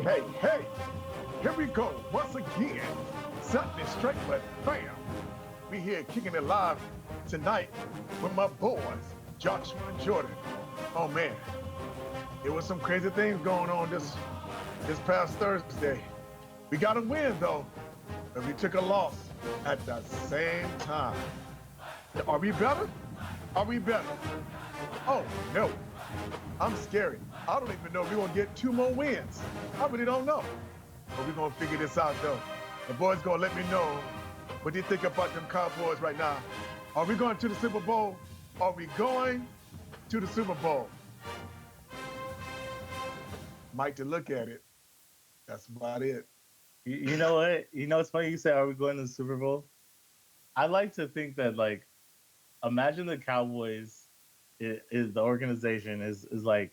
Hey, here we go once again. Something straight, but bam. We here kicking it live tonight with my boys, Joshua and Jordan. Oh man, it was some crazy things going on this past Thursday. We got a win though, but we took a loss at the same time. Are we better? Are we better? Oh no, I'm scared. I don't even know if we're gonna get 2 more wins. I really don't know. But we're gonna figure this out though. The boys gonna let me know what they think about them Cowboys right now. Are we going to the Super Bowl? Are we going to the Super Bowl? Mike, to look at it, that's about it. You know what? You know, it's funny you say, "Are we going to the Super Bowl?" I like to think that, like, imagine the Cowboys is the organization is like,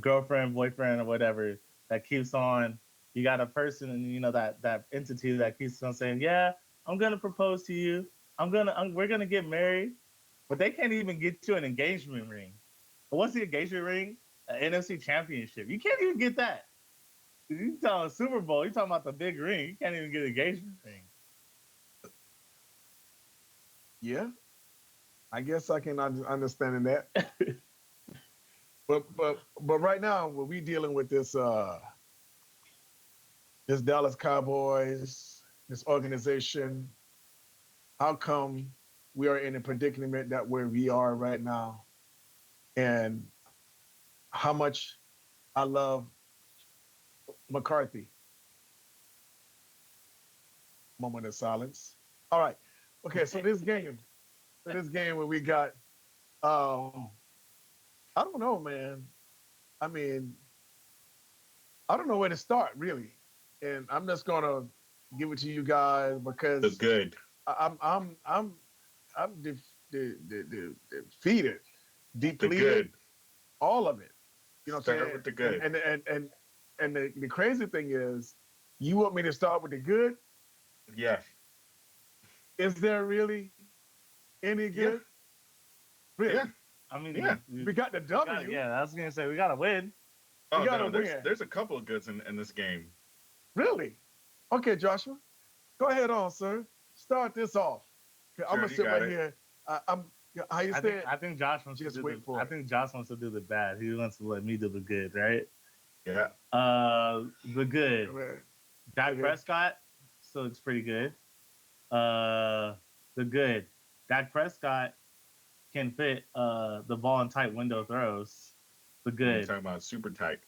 girlfriend, boyfriend, or whatever that keeps on. You got a person, and that entity that keeps on saying, "Yeah, I'm gonna propose to you. We're gonna get married," but they can't even get you an engagement ring. But what's the engagement ring? An NFC Championship. You can't even get that. You talking Super Bowl? You talking about the big ring? You can't even get an engagement ring. Yeah, I guess I can understand that. But right now, what we dealing with this Dallas Cowboys, this organization. How come we are in a predicament that where we are right now, and how much I love McCarthy? Moment of silence. All right. Okay. So this game where we got, um, I don't know, man. I mean, I don't know where to start really, and I'm just gonna give it to you guys The because good. I'm I'm defeated, The depleted, good. all of it. You know what I'm Start saying? with the And good. and and and and the crazy thing is, you want me to start with the good? Yeah. Is there really any Yeah. good? Yeah. Really? I Yeah. mean, We got the we got W. yeah. I was gonna say we got to win. We Oh got to no, there's win. there's a couple of goods in this game. Really? Okay, Joshua, go ahead on, sir. Start this off. Okay, I'm Sure, gonna you sit got right it. here. I'm how you I say think it? I think Josh wants to Just do the. wait for I it. think Josh wants to do the bad. He wants to let me do the good, right? Yeah. The good. Dak Okay. Prescott, so it's pretty good. Uh, the good. Dak Prescott can fit the ball in tight window throws. The You're good. talking about super tight.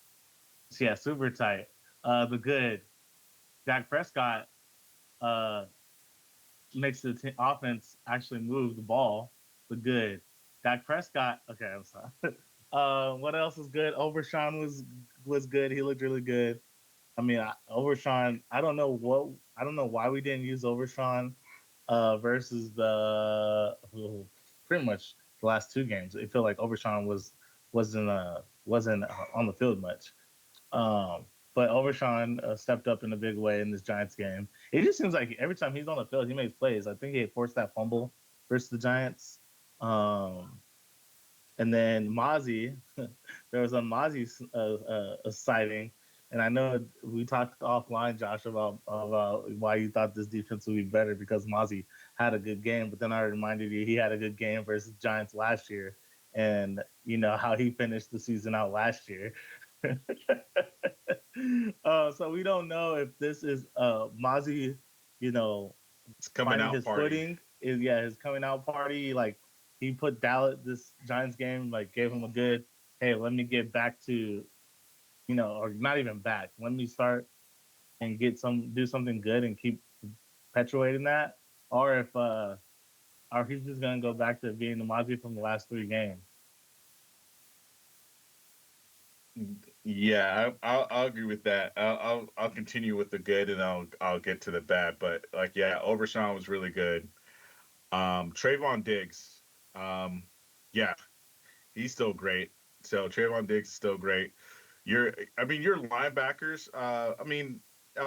Yeah, super tight. The good. Dak Prescott uh makes the offense actually move the ball. The good. Dak Prescott. Okay, I'm sorry. What else is good? Overshawn was good. He looked really good. I mean, Overshawn. I don't know why we didn't use Overshawn versus pretty much the last 2 games. It felt like Overshawn wasn't on the field much. Um, but Overshawn stepped up in a big way in this Giants game. It just seems like every time he's on the field, he makes plays. I think he forced that fumble versus the Giants. Um, and then Mozzie, there was a Mozzie sighting, and I know we talked offline, Josh, about why you thought this defense would be better because Mozzie had a good game, but then I reminded you he had a good game versus Giants last year, and you know how he finished the season out last year. So we don't know if this is Mozzie, you know, It's coming finding out his party. footing. Is yeah, his coming out party. Like he put Dallas this Giants game, like gave him a good. Hey, let me get back to or not even back. Let me start and do something good and keep perpetuating that. Or he's just gonna go back to being the Mozzie from the last 3 games. Yeah, I'll agree with that. I'll continue with the good, and I'll get to the bad. But like, yeah, Overshawn was really good. Trayvon Diggs, um, yeah, he's still great. So Trayvon Diggs is still great. Your linebackers. I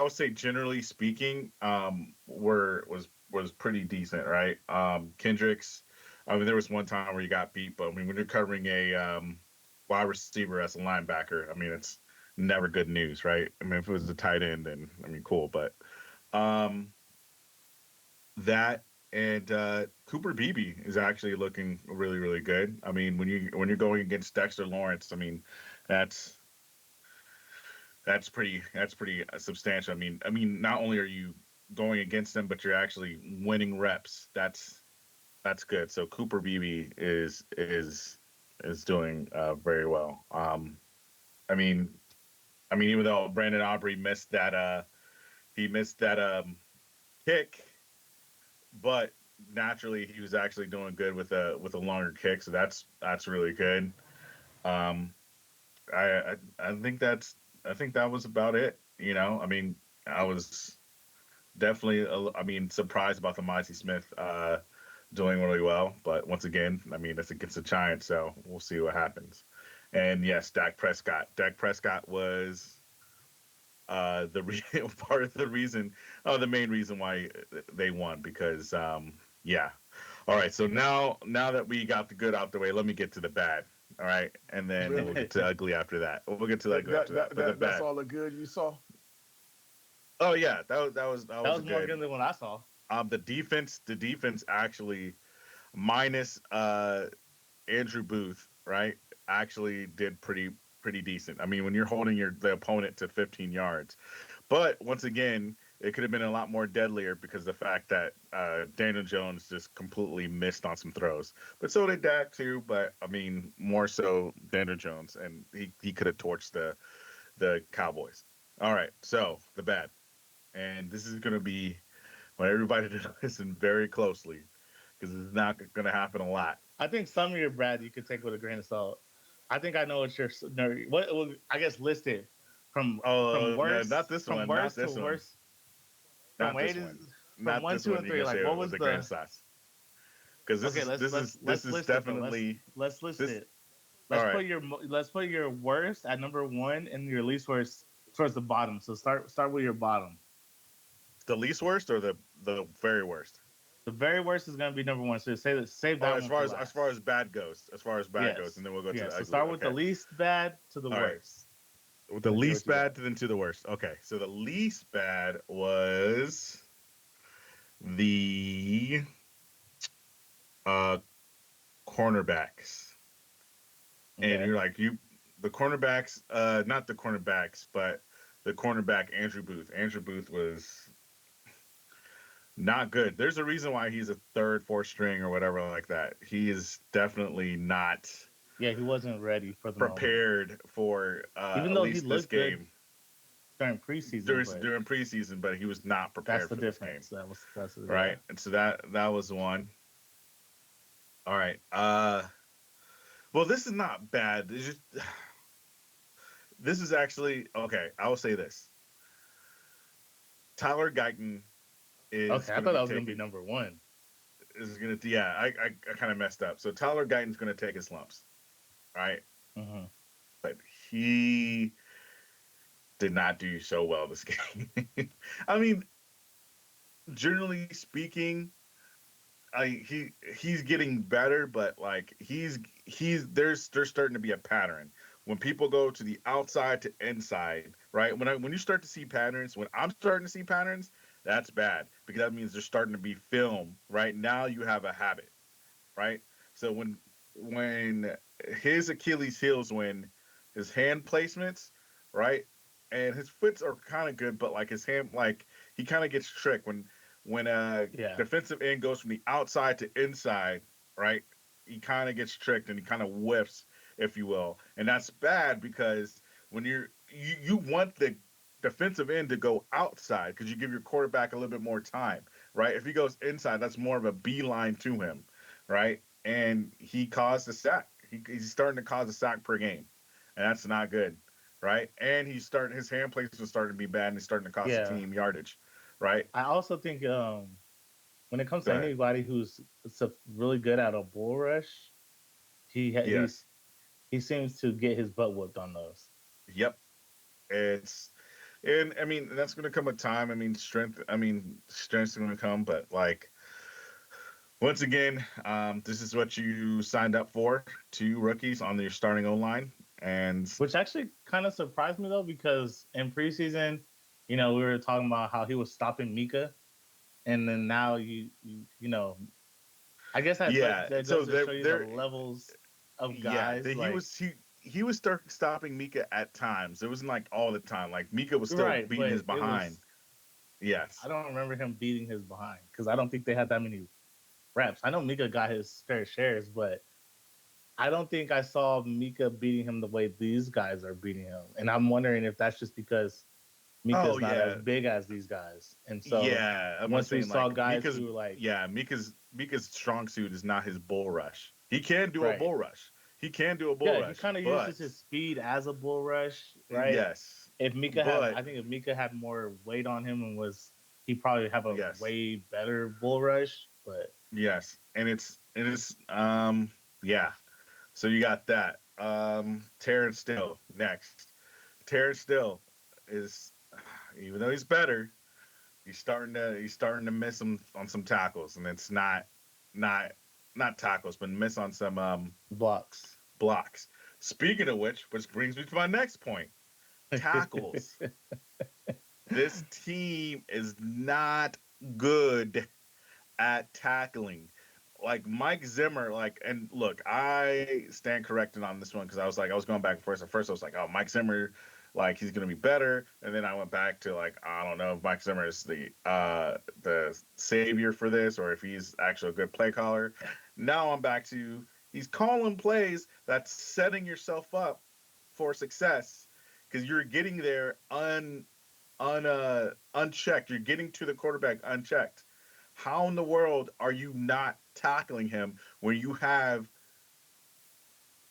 would say generally speaking, was pretty decent, right? Kendricks. I mean, there was one time where he got beat, but I mean, when you're covering a wide receiver as a linebacker, I mean, it's never good news, right? I mean, if it was a tight end, then I mean, cool. But um, that and Cooper Beebe is actually looking really, really good. I mean, when you're going against Dexter Lawrence, I mean, that's that's pretty substantial. I mean, not only are you going against them, but you're actually winning reps. That's good. So Cooper Beebe is doing very well. I mean, even though Brandon Aubrey missed that, he missed that kick, but naturally he was actually doing good with a longer kick. So that's really good. Um, I think I think that was about it. I mean, I was definitely surprised about the Mizey Smith doing really well, but once again, I mean, it's against the Giants, so we'll see what happens. And yes, Dak Prescott. Dak Prescott was part of the reason, the main reason why they won because yeah. All right, so now that we got the good out the way, let me get to the bad. All right, and then we'll Really? get to ugly after that. We'll get to the ugly after that. But the That's bad. all the good you saw? Oh yeah, that was That was more good. good than what I saw. The defense actually minus Andrew Booth, right? Actually did pretty decent. I mean, when you're holding the opponent to 15 yards, but once again, it could have been a lot more deadlier because the fact that Daniel Jones just completely missed on some throws. But so did Dak too. But I mean, more so Daniel Jones, and he could have torched the Cowboys. All right, so the bad, and this is going to be want everybody to listen very closely because it's not going to happen a lot. I think some of your Brad you could take with a grain of salt. I think I know what your no, what well, I guess listed from Oh no, not worst this from one, not worst to this one, worst from not way this to one, from not one, this two, one. and You three. can Like say what it was with a grain the of salt because okay? this is List it though. definitely Let's list this. it. All right, Let's put your worst at number one and your least worst towards the bottom. So start with your bottom. the least worst or the very worst. The very worst is gonna be number one. So save Oh, that one for as far last. as bad goes, and Yes. then we'll go to the Yes. So ugly. start with the Okay. least bad to the All right. worst. With the Let's see least what you got. bad then to the worst. Okay. So the least bad was the uh cornerbacks. And Okay. you're like, the cornerbacks, not the cornerbacks, but the cornerback Andrew Booth. Andrew Booth was not good. There's a reason why he's a third, fourth string or whatever like that. He is definitely not Yeah, he wasn't ready for the moment. prepared for Even at though he least this looked good game during preseason, during but during preseason, but he was not that's prepared the for this game, difference. That's yeah. right? And so that was one. All right. Well, this is not bad. It's just this is actually okay. I will say this: Tyler Guyton is Okay, I going to thought be that was gonna be taking number one. is going to yeah. I kind of messed up. So Tyler Guyton's going to take his lumps, right? Hmm. But he did not do so well this game. I mean, generally speaking, he's getting better, but like he's there's starting to be a pattern when people go to the outside to inside, right? When you start to see patterns, when I'm starting to see patterns, that's bad because that means there's starting to be film. Right now, you have a habit, right? So when his Achilles heels when his hand placements, right, and his foots are kind of good, but like his hand, like he kind of gets tricked when a Yeah. defensive end goes from the outside to inside, right? He kind of gets tricked and he kind of whiffs, if you will, and that's bad because when you want the defensive end to go outside because you give your quarterback a little bit more time, right? If he goes inside, that's more of a beeline to him, right? And he caused a sack. He's starting to cause a sack per game, and that's not good, right? And his hand placement is starting to be bad, and he's starting to cost the Yeah. team yardage, right? I also think when it comes Go to ahead. anybody who's really good at a bull rush, he ha- Yes. he seems to get his butt whooped on those. Yep. It's and I mean that's going to come with time. I mean strength. I mean strength's going to come, but like once again, this is what you signed up for: two rookies on your starting O line, And Which actually kind of surprised me though, because in preseason, we were talking about how he was stopping Mika, and then now I guess yeah, that so goes to show you the there levels of yeah, guys. Like, he was start stopping Mika at times. It wasn't like all the time. Like Mika was still right, beating his but it behind. was. I Yes. don't remember him beating his behind because I don't think they had that many reps. I know Mika got his fair shares, but I don't think I saw Mika beating him the way these guys are beating him. And I'm wondering if that's just because Oh Mika's not as yeah. big as these guys. And so Yeah, I'm not once we saying saw like guys who were like, Mika's strong suit is not his bull rush. He can do a right, bull rush. He can do a bull yeah, he rush, kind of uses but his speed as a bull rush, right? yes, If Mika had, but I think if Mika had more weight on him and he probably have a yes, way better bull rush. But yes, and it's yeah. So you got that. Terrence Still next. Terrence Still is, even though he's better, he's starting to miss some on some tackles, and it's not not tackles, but miss on some blocks. blocks. Speaking of which brings me to my next point: tackles. This team is not good at tackling. Like Mike Zimmer, and look, I stand corrected on this one because I was going back and forth. At first, I was like, oh, Mike Zimmer, like he's gonna be better, and then I went back to like, I don't know if Mike Zimmer is the savior for this or if he's actually a good play caller. Now I'm back to he's calling plays that's setting yourself up for success because you're getting there unchecked. You're getting to the quarterback unchecked. How in the world are you not tackling him when you have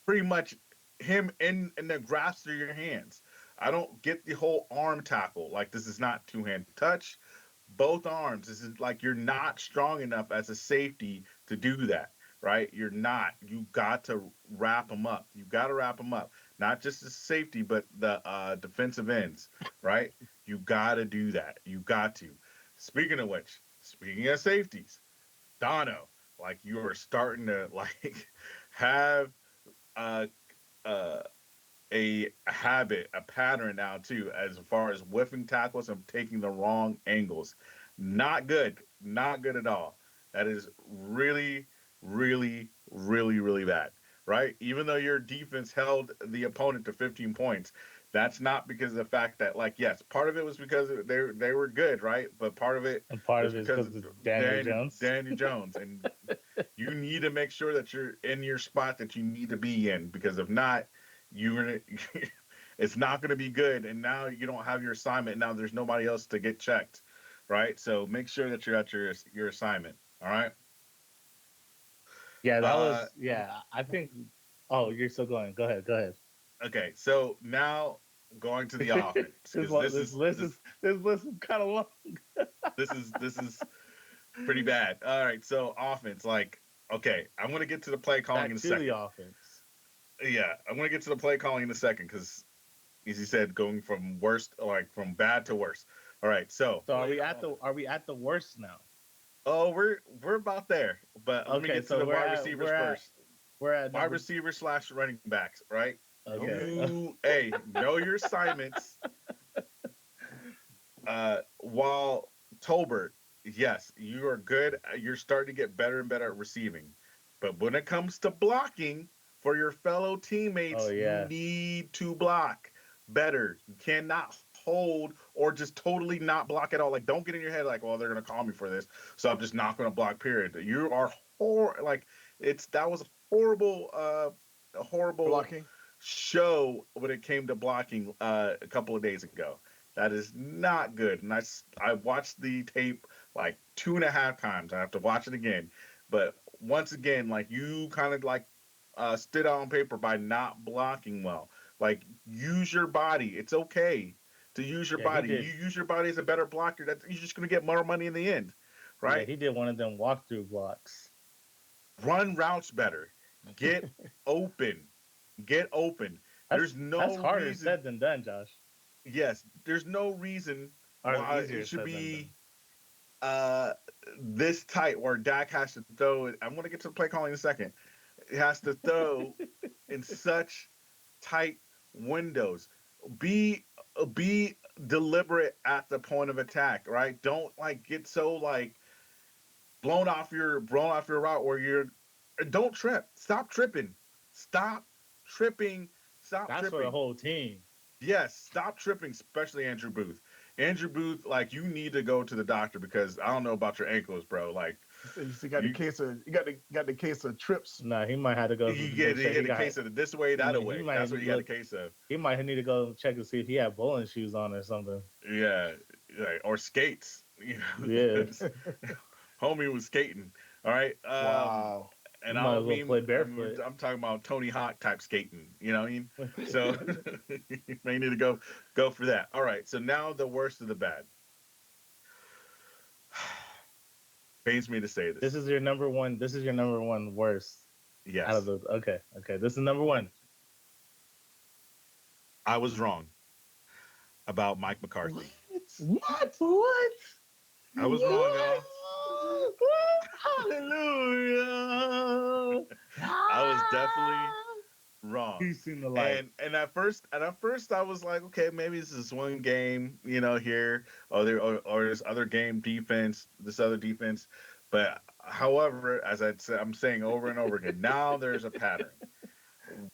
pretty much him in the grasp of your hands? I don't get the whole arm tackle. Like this is not two-hand touch. Both arms. This is like you're not strong enough as a safety to do that, right? You're not. You got to wrap them up. You got to wrap them up. Not just the safety, but the defensive ends, right? You got to do that. You got to. Speaking of which, speaking of safeties, Dono, like you are starting to like have uh, uh, a habit, a pattern now too, as far as whiffing tackles and taking the wrong angles. Not good. Not good at all. That is really, really, really, really bad. Right? Even though your defense held the opponent to 15 points, that's not because of the fact that, like, yes, part of it was because they were good, right? But part of it And part was of it is because of because of Daniel Jones. Daniel Jones, and you need to make sure that you're in your spot that you need to be in, because if not, you're gonna it's not gonna be good. And now you don't have your assignment. Now there's nobody else to get checked, right? So make sure that you're at your assignment. All right. Yeah, that Uh, was. Yeah, I think. Oh, you're still going. Go ahead. Go ahead. okay. So now going to the offense, because This list is kind of long. this is pretty bad. All right. So offense, like, okay, I'm gonna get to the play calling Back in a to the second. offense. Yeah, I'm gonna get to the play calling in a second because, as you said, going from worst, like from bad to worse. All right, so So are we at the worst now? oh, we're about there, but let me Okay, get to so the wide receivers first. we're at Wide number. receivers slash running backs, right? Okay. Hey, know your assignments. While Tolbert, yes, you are good. You're starting to get better and better at receiving, but when it comes to blocking for your fellow Oh teammates, you yeah. need to block better. You cannot hold or just totally not block at all. Like, don't get in your head like, well, they're gonna call me for this, so I'm just not gonna block. Period. You are like that was a horrible Blocking. show when it came to blocking a couple of days ago. That is not good. And I watched the tape like 2.5 times. I have to watch it again. But once again, like you kind of like stood out on paper by not blocking well. Like use your body. It's okay to use your Yeah, he body. did. You use your body as a better blocker. That you're just gonna get more money in the end, Yeah, right? he did one of them walkthrough blocks. Run routes better. Get open. Get open. There's That's no harder reason. said than done, Josh. Yes, there's no reason Or why easier it should said than done. be uh this tight where Dak has to throw it. I'm gonna get to the play calling in a second. It has to throw in such tight windows. Be be deliberate at the point of attack, right? Don't like get so like blown off your route where you're don't trip. Stop tripping. Stop tripping. Stop That's for the tripping. whole team. Yes, stop tripping, especially Andrew Booth. Andrew Booth, like you need to go to the doctor because I don't know about your ankles, bro. Like You see, got the you case of trips. Nah, he might have to go he check. He get a got. case of the this way, that He away. might That's what you got a look. case of. He might need to go check to see if he had bowling shoes on or something. Yeah, or skates. Yeah, Homie was skating. All right. Wow. And he I might as don't well mean play barefoot. I'm talking about Tony Hawk type skating. You know what I mean? So you may need to go for that. All right. So now the worst of the bad. Pains me to say this. This is your number one. This is your number one worst out of Yes, those. Okay, okay. This is number one. I was wrong about Mike McCarthy. What? I was wrong, y'all. Hallelujah! I was definitely wrong. He's seen the light. And at first I was like, okay, maybe this is one game, here, or this other game defense, this other defense. But however, as I said, I'm saying over and over again, now there's a pattern.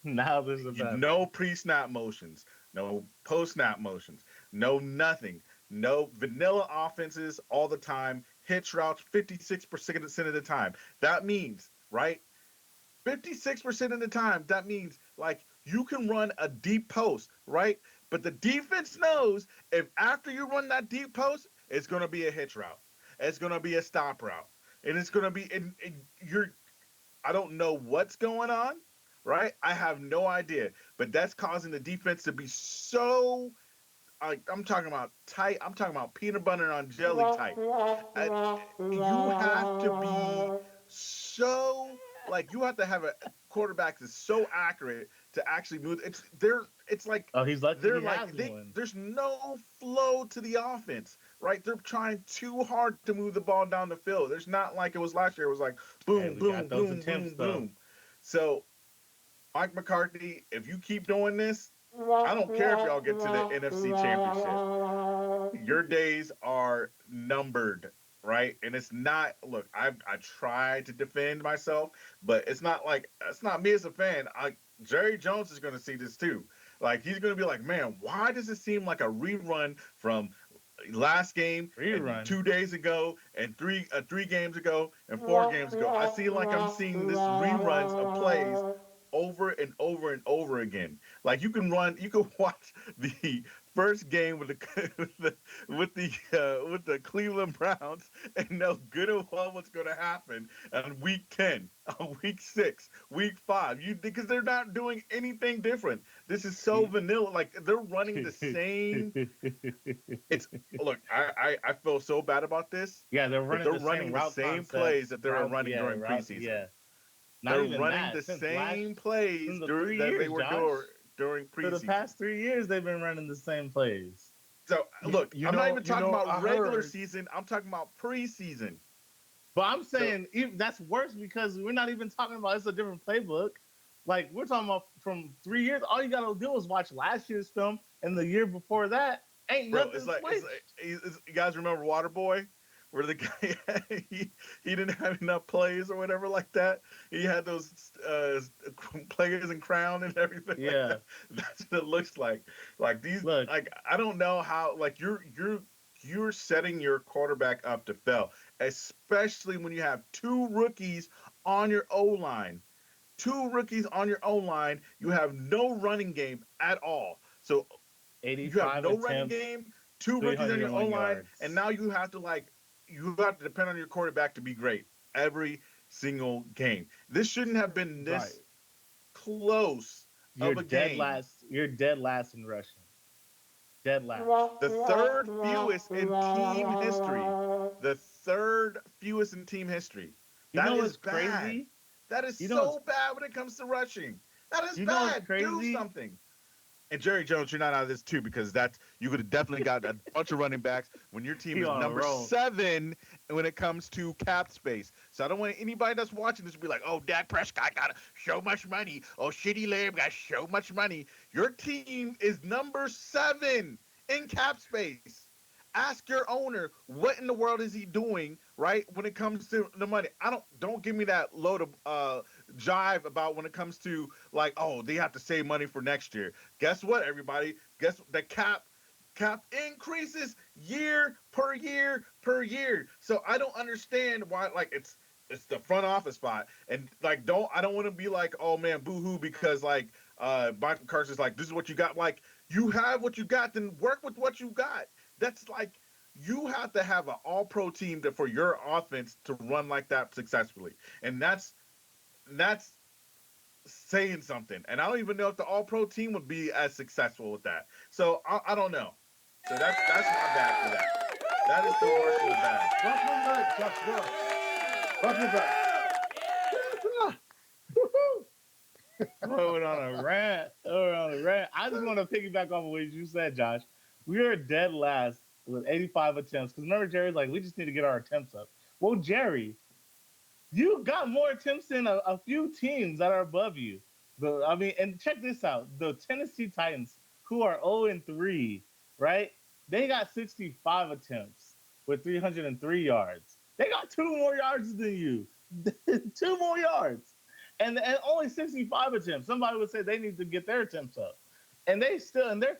Now there's a battle. No pre-snap motions, no post-snap motions, no nothing, no vanilla offenses all the time, hitch routes 56% of the time. That means, right? 56% of the time, that means like you can run a deep post, right? But the defense knows if after you run that deep post, it's going to be a hitch route. It's going to be a stop route. And it's going to be, and I don't know what's going on, right? I have no idea. But that's causing the defense to be so, I'm talking about tight. I'm talking about peanut butter on jelly tight. You have to be so you have to have a quarterback that's so accurate to actually move. It's like Oh, he's lucky they're he has like one. there's no flow to the offense, right? They're trying too hard to move the ball down the field. There's not like it was last year. It was like boom, Hey, we boom, got those boom, attempts, boom, though. boom. So Mike McCarthy, if you keep doing this, I don't care if y'all get to the NFC Championship. Your days are numbered, right? And it's not. Look, I tried to defend myself, but it's not me as a fan. Jerry Jones is going to see this too. Like he's going to be like, man, why does it seem like a rerun from last game, and 2 days ago, and three games ago, and 4 games ago? I see like I'm seeing this reruns of plays over and over and over again. Like you can watch the first game with the Cleveland Browns and know good and well what's going to happen on week 10, on week 6, week 5. Because they're not doing anything different. This is so vanilla. Like they're running the same. Look, I feel so bad about this. Yeah, they're running the same plays that they were running during preseason. Yeah. They're running the same plays that they were doing during preseason. For the past 3 years, they've been running the same plays. So, look, I'm not even talking about regular season. I'm talking about preseason. But I'm saying that's worse because we're not even talking about it's a different playbook. Like, we're talking about from 3 years. All you got to do is watch last year's film and the year before that. Ain't nothing switched. You guys remember Waterboy? Where the guy he didn't have enough plays or whatever like that. He had those players and crown and everything. Yeah, like that's what it looks like. Like these, like I don't know how. Like you're setting your quarterback up to fail, especially when you have 2 rookies on your O line. 2 rookies on your O line. You have no running game at all. So you have no running game. 2 rookies on your O line, and now you have to depend on your quarterback to be great every single game. This shouldn't have been this close of a game. You're dead last in rushing. Dead last. The third fewest in team history. The third fewest in team history. That is bad. That is so bad when it comes to rushing. That is bad. Do something. And Jerry Jones, you're not out of this too, because that's you could have definitely got a bunch of running backs when your team He is on a number roll. 7 when it comes to cap space. So I don't want anybody that's watching this to be like, "Oh, Dak Prescott got so much money. Oh, Shitty Lamb got so much money." Your team is number 7 in cap space. Ask your owner what in the world is he doing, right? When it comes to the money, don't give me that load of jive about when it comes to like, oh, they have to save money for next year. Guess what, everybody? Guess the cap increases year per year per year. So I don't understand why like it's the front office spot. And like I don't want to be like, oh man, boo-hoo, because like Mike McCarthy's like, this is what you got. Like, you have what you got, then work with what you got. That's like you have to have an all pro team for your offense to run like that successfully. And that's saying something. And I don't even know if the all pro team would be as successful with that. So I don't know. So that's my bad for that. That is the worst of the bad. Welcome back, Joshua. Welcome back. We're on a rant. We're on a rant. I just want to piggyback off of what you said, Josh. We are dead last with 85 attempts. Because remember, Jerry's like, we just need to get our attempts up. Well, Jerry, you got more attempts than a few teams that are above you. And check this out. The Tennessee Titans, who are 0-3, right? They got 65 attempts with 303 yards. They got 2 more yards than you. 2 more yards. And only 65 attempts. Somebody would say they need to get their attempts up. And they're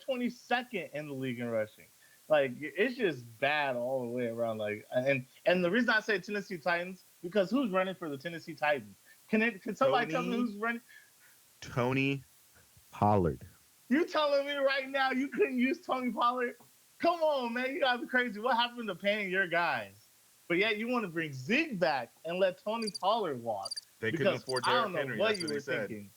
22nd in the league in rushing. Like, it's just bad all the way around. Like, and the reason I say Tennessee Titans, because who's running for the Tennessee Titans? Can somebody tell me who's running? Tony Pollard. You telling me right now you couldn't use Tony Pollard? Come on, man. You gotta be crazy. What happened to paying your guys? But yet you want to bring Zeke back and let Tony Pollard walk. They couldn't afford Derrick Henry. What That's you what were they said. thinking.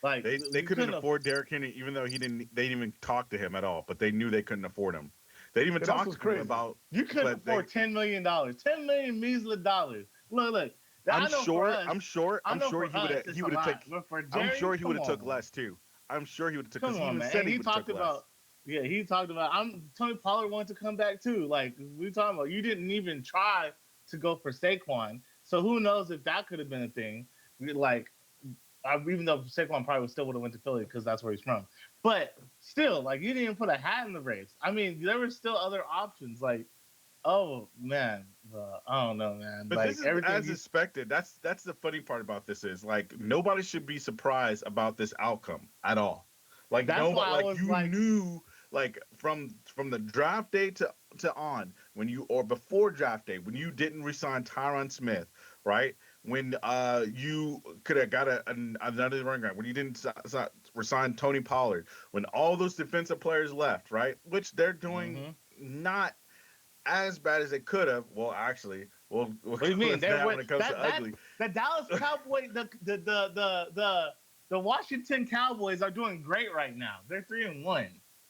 Like, they couldn't afford Derrick Henry, even though they didn't even talk to him at all. But they knew they couldn't afford him. They didn't even talk to him about. You couldn't afford $10 million. $10 million measly dollars. Look. I'm sure he would have taken. I'm sure he would have took less too. I'm sure he would have took. Come on, man. And he talked about. Yeah, he talked about. Tony Pollard wanted to come back too. Like, we talking about, you didn't even try to go for Saquon. So who knows if that could have been a thing? Like, even though Saquon probably still would have went to Philly because that's where he's from. But still, like, you didn't even put a hat in the race. I mean, there were still other options. Like, oh man, I don't know, man. But like, this is as expected. That's the funny part about this is like nobody should be surprised about this outcome at all. Like, nobody, like, you knew, like, from the draft day to on, when you, or before draft day, when you didn't resign Tyron Smith, right? When you could have got another running back, when you didn't resign Tony Pollard, when all those defensive players left, right? Which they're doing not as bad as they could have. Well, actually, what do you mean? When it comes to ugly. The Dallas Cowboys, the Washington Cowboys are doing great right now. They're 3-1.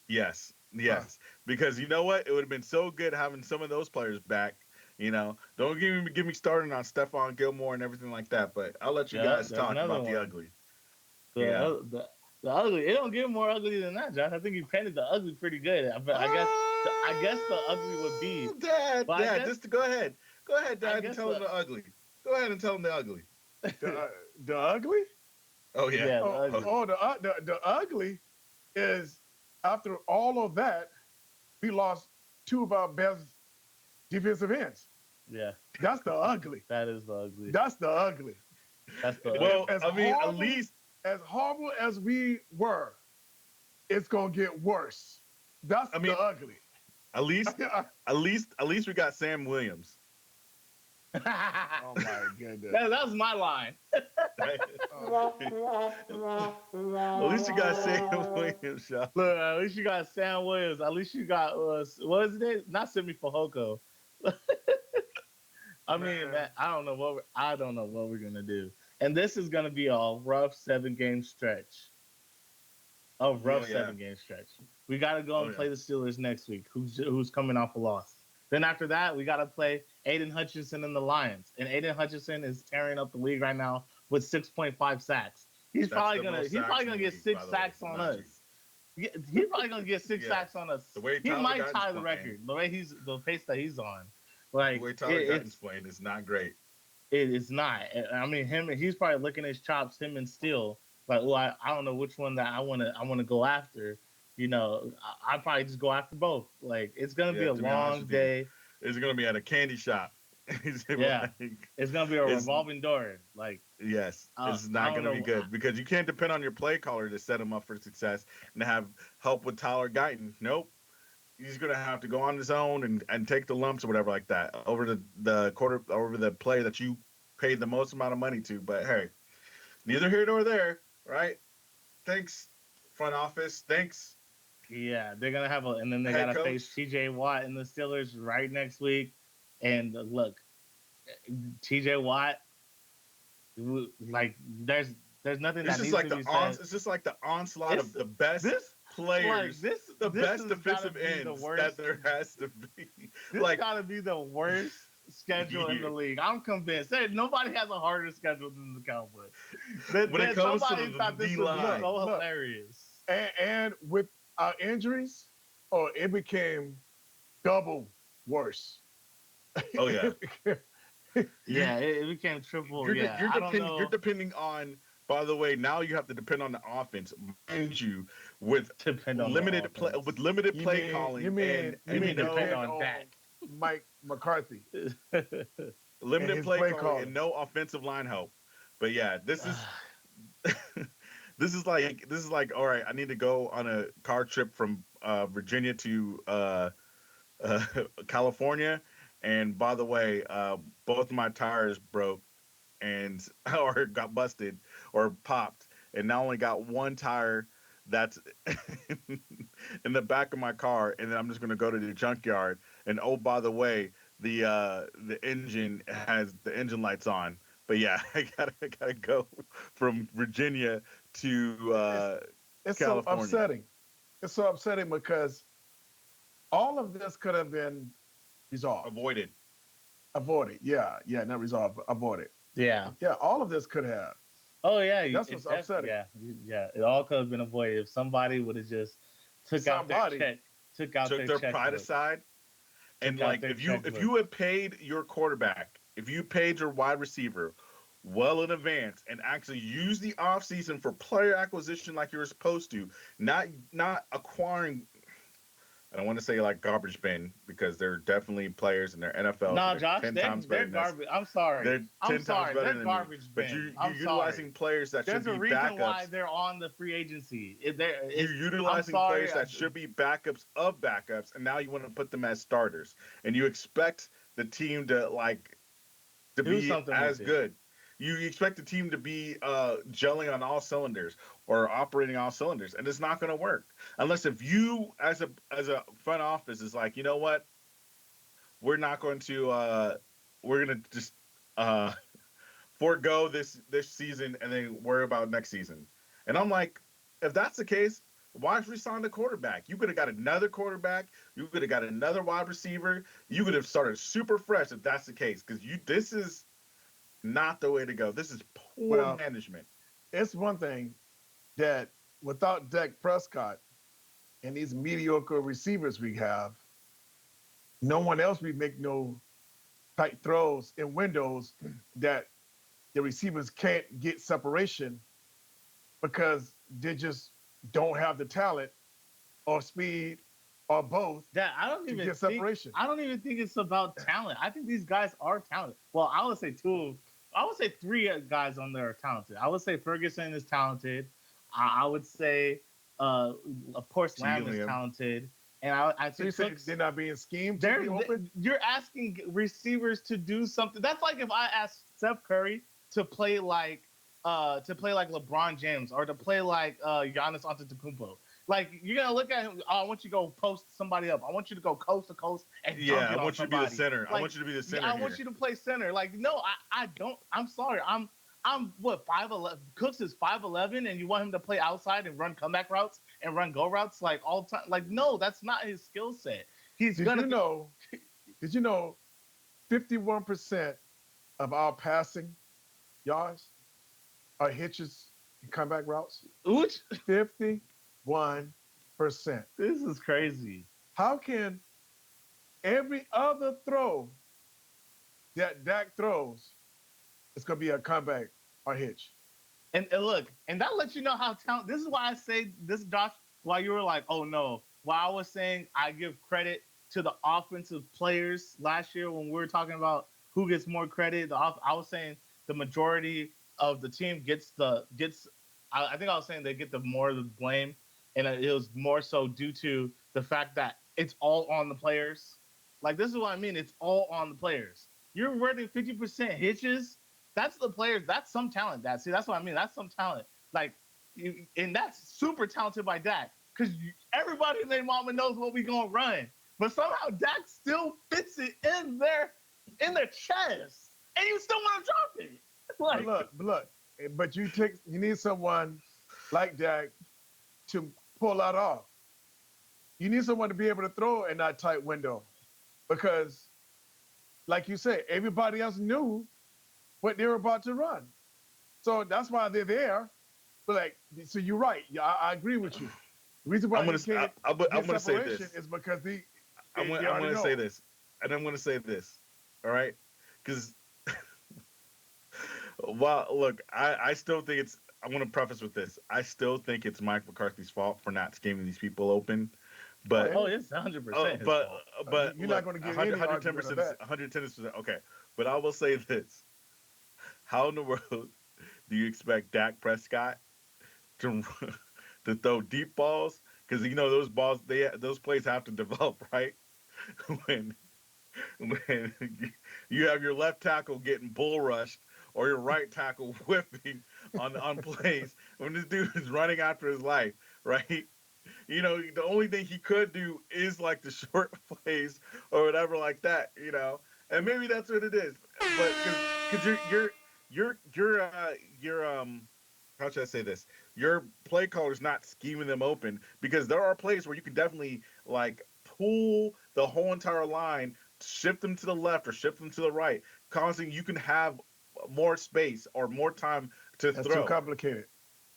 Yes. Because you know what? It would have been so good having some of those players back. You know, don't give me started on Stephon Gilmore and everything like that. But I'll let you guys talk about the ugly. The ugly. It don't get more ugly than that, Josh. I think you painted the ugly pretty good. But I guess the ugly would be. Dad, just go ahead, Dad, and tell him the ugly. Go ahead and tell him the ugly. The ugly? Oh yeah. The ugly is, after all of that, we lost 2 of our best defensive ends. Yeah. That's the ugly. That is the ugly. That's the ugly. That's the ugly. Well, at least as horrible as we were, it's gonna get worse. That's the ugly. At least we got Sam Williams. Oh my goodness. That was my line. At least you got Sam Williams, Sean. Look, at least you got Sam Williams. At least you got what is it? Not Simi Fehoko. I mean, man, I don't know what we're gonna do. And this is gonna be a rough 7-game stretch. A rough 7-game stretch. We gotta go and play the Steelers next week, who's coming off a loss. Then after that, we gotta play Aiden Hutchinson and the Lions. And Aiden Hutchinson is tearing up the league right now with 6.5 sacks. He's probably gonna get 6 sacks on us. He's probably gonna get six Yeah. sacks on us. The way He Tyler might Guyton's tie the playing, record. The pace that he's on. the Like way Tyler Guyton's playing is not great. it's not. I mean, he's probably licking his chops. Him and Steele. Like, well, I don't know which one that I wanna go after. I probably just go after both. Like, it's gonna be Yeah, a to be honest long with you, day. it's gonna be at a candy shop. It's Yeah, like, it's gonna be a it's revolving door. Like, yes, it's I not don't gonna be know. good because you can't depend on your play caller to set him up for success and have help with Tyler Guyton. Nope. He's gonna have to go on his own and take the lumps or whatever like that over the play that you paid the most amount of money to. But hey, neither here nor there, right? Thanks, front office. Thanks, Yeah, they're gonna and then they head gotta coach. face T.J. Watt and the Steelers right next week. And look, T.J. Watt, like there's nothing It's that just needs like to be said. it's just like the onslaught It's of the best this like players, this the this best has got to defensive be the ends that worst. there has to be. This Like got to be the worst schedule in the league. I'm convinced. Nobody has a harder schedule than the Cowboys. when it comes to Somebody thought the this D would be line, so Look. hilarious. And with our injuries, it became double worse. oh yeah, Yeah, it became triple. you're depending on. By the way, now you have to depend on the offense, mind you, with Depend on limited the offense. play calling you mean depend on on Dak. Mike McCarthy limited his play play calling calling. and no offensive line help. But yeah, this is this is like all right. I need to go on a car trip from Virginia to uh, California, and by the way, both of my tires broke and or got busted or popped, and I only got one tire that's in the back of my car, and then I'm just gonna go to the junkyard. And oh, by the way, the engine has the engine lights on. But yeah, I gotta go from Virginia to It's so California. upsetting. It's so upsetting because all of this could have been resolved, Avoided. avoided. Yeah, not resolved, but avoided. Yeah. Yeah, all of this could have. Oh yeah. That's what's upsetting. Yeah. It all could have been avoided if somebody would have just took out their check, took out Took their their pride checkbook, aside. And took out like their if checkbook. you had paid your quarterback, if you paid your wide receiver well in advance and actually used the offseason for player acquisition like you were supposed to, not acquiring, I don't want to say like garbage bin because they're definitely players in their NFL. No, They're Josh, 10 they're, times better they're than us. garbage. I'm sorry. They're 10 I'm times sorry. better They're than garbage me. But bin. you're utilizing sorry. players that There's should a be reason why backups. they're on the free agency. You're utilizing players that should be backups of backups, and now you want to put them as starters, and you expect the team to do be something as with it. good. You expect the team to be gelling on all cylinders or operating all cylinders, and it's not going to work unless if you as a front office is like, you know what, we're not going to we're going to just uh, forego this season and then worry about next season. And I'm like, if that's the case, why resign the quarterback? You could have got another quarterback. You could have got another wide receiver. You could have started super fresh if that's the case. Because this is not the way to go. This is poor management. It's one thing that without Dak Prescott and these mediocre receivers we have, no one else will make no tight throws in windows that the receivers can't get separation because they just don't have the talent or speed or both That to get separation. I don't even think it's about talent. I think these guys are talented. Well, I would say three guys on there are talented. I would say Ferguson is talented. I would say, of course, Lamb is talented. And I So you think say they're not being schemed? you're asking receivers to do something. That's like if I asked Steph Curry to play like LeBron James or to play like Giannis Antetokounmpo. Like you're gonna look at him. Oh, I want you to go post somebody up. I want you to go coast to coast and dunk it I want you to be the center. Like, I want you to be the center. I want you to play center. Like no, I don't. I'm sorry. I'm what 5'11". Cooks is 5'11", and you want him to play outside and run comeback routes and run go routes like all the time. Like no, that's not his skill set. Did you know 51% of our passing yards are hitches and comeback routes? Ooch. 51%. This is crazy. How can every other throw that Dak throws, it's going to be a comeback or hitch? And look, and that lets you know how talented. This is why I say this, Josh. Why you were like, oh no. Why I was saying I give credit to the offensive players last year when we were talking about who gets more credit. I was saying the majority of the team gets. I think I was saying they get the more of the blame, and it was more so due to the fact that it's all on the players. Like this is what I mean. It's all on the players. You're running 50% hitches. That's the players. That's some talent. That's what I mean. That's some talent. Like, and that's super talented by Dak because everybody and their mama knows what we gonna run, but somehow Dak still fits it in their chest, and you still want to drop it. Like, Look, but you need someone like Dak to pull that off. You need someone to be able to throw in that tight window because, like you said, everybody else knew what they were about to run. So that's why they're there. But like, so you're right. Yeah, I agree with you. The reason why I'm gonna say separation this. is because I'm gonna say this, and I'm gonna say this. All right, because well, look, I still think it's. I want to preface with this. I still think it's Mike McCarthy's fault for not scheming these people open. But it's 100%. But you're not going to get any 110%. 110%. Okay, but I will say this: how in the world do you expect Dak Prescott to to throw deep balls? Because those balls, those plays have to develop, right? when when you have your left tackle getting bull rushed or your right tackle whipping on plays when this dude is running after his life, right? The only thing he could do is like the short plays or whatever like that, and maybe that's what it is. But because you're how should I say this? Your play caller's not scheming them open because there are plays where you can definitely like pull the whole entire line, shift them to the left or shift them to the right, causing you can have more space or more time to That's throw. too complicated.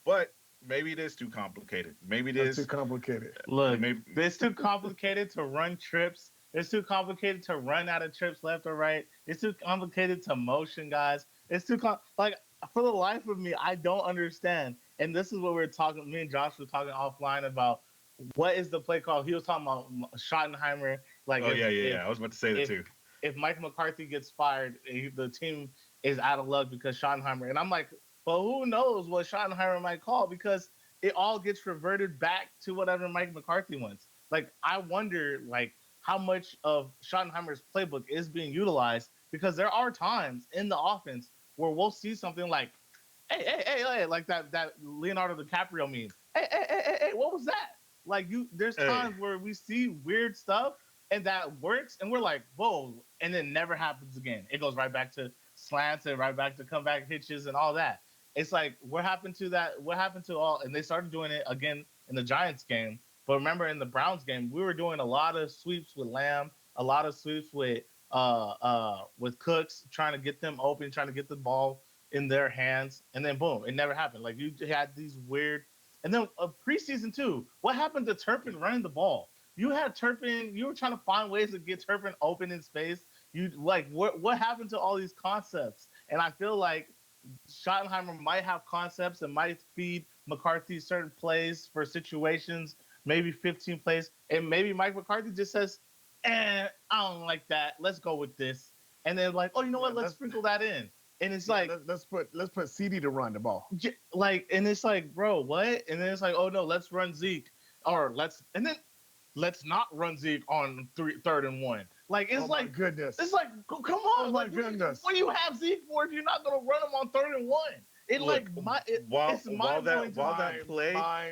But maybe it is too complicated. Maybe it is too complicated. Look, it's too complicated to run trips. It's too complicated to run out of trips left or right. It's too complicated to motion guys. It's too like for the life of me, I don't understand. And this is what we're talking. Me and Josh were talking offline about what is the play call. He was talking about Schottenheimer. Like, I was about to say that too. If Mike McCarthy gets fired, the team is out of luck because Schottenheimer. And I'm like, well, who knows what Schottenheimer might call because it all gets reverted back to whatever Mike McCarthy wants. Like, I wonder, like, how much of Schottenheimer's playbook is being utilized because there are times in the offense where we'll see something like, hey, like that Leonardo DiCaprio meme. Hey, what was that? Like, there's times where we see weird stuff and that works, and we're like, whoa, and it never happens again. It goes right back to slants and right back to comeback hitches and all that. It's like, what happened to that? What happened to all? And they started doing it again in the Giants game. But remember, in the Browns game, we were doing a lot of sweeps with Lamb, a lot of sweeps with Cooks, trying to get them open, trying to get the ball in their hands, and then boom, it never happened. Like you had these weird, and then preseason too. What happened to Turpin running the ball? You had Turpin. You were trying to find ways to get Turpin open in space. You like what happened to all these concepts? And I feel like Schottenheimer might have concepts and might feed McCarthy certain plays for situations, maybe 15 plays, and maybe Mike McCarthy just says, I don't like that. Let's go with this. And then like, oh, you know what? Let's sprinkle that in. And it's like, let's put CD to run the ball. Like, and it's like, bro, what? And then it's like, oh no, let's run Zeke, or let's not run Zeke on 3rd and 1. Like, it's like, goodness. It's like, come on. Oh my goodness. What do you have Zeke for if you're not going to run him on 3rd and 1?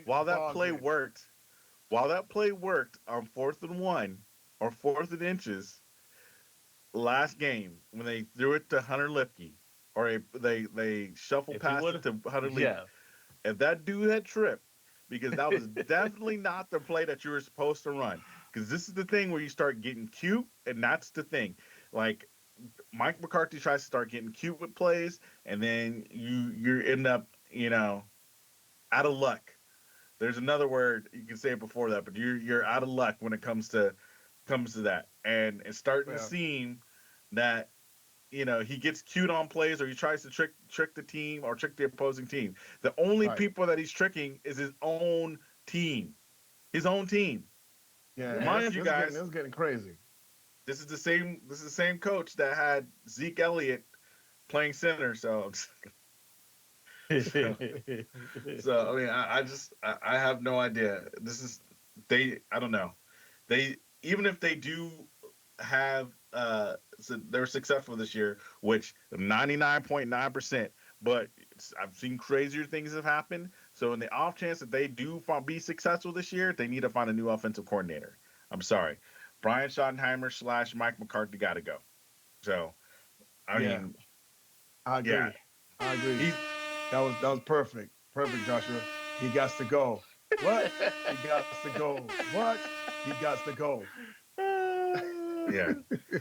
While that play worked on 4th and 1 or 4th and inches last game when they threw it to Hunter Lipke or they shuffle past it to Hunter Lipke. Yeah. If that dude had tripped, because that was definitely not the play that you were supposed to run. Because this is the thing where you start getting cute, and that's the thing. Like, Mike McCarthy tries to start getting cute with plays, and then you end up, out of luck. There's another word you can say it before that, but you're out of luck when it comes to that, and it's starting to Well, seem that he gets cute on plays or he tries to trick the team or trick the opposing team. The only right. people that he's tricking is his own team. His own team. Yeah, and Mind you guys, it's getting crazy. this is the same coach that had Zeke Elliott playing center. So, so I mean, I have no idea. I don't know. They Even if they do have so they're successful this year, which 99.9%, but I've seen crazier things have happened. So in the off chance that they do be successful this year, they need to find a new offensive coordinator. I'm sorry. Brian Schottenheimer / Mike McCarthy got to go. So I Yeah, mean, I yeah, agree. I agree. he's That was perfect. Perfect, Joshua. He got to go. What? He got to go. What? He got to go. yeah.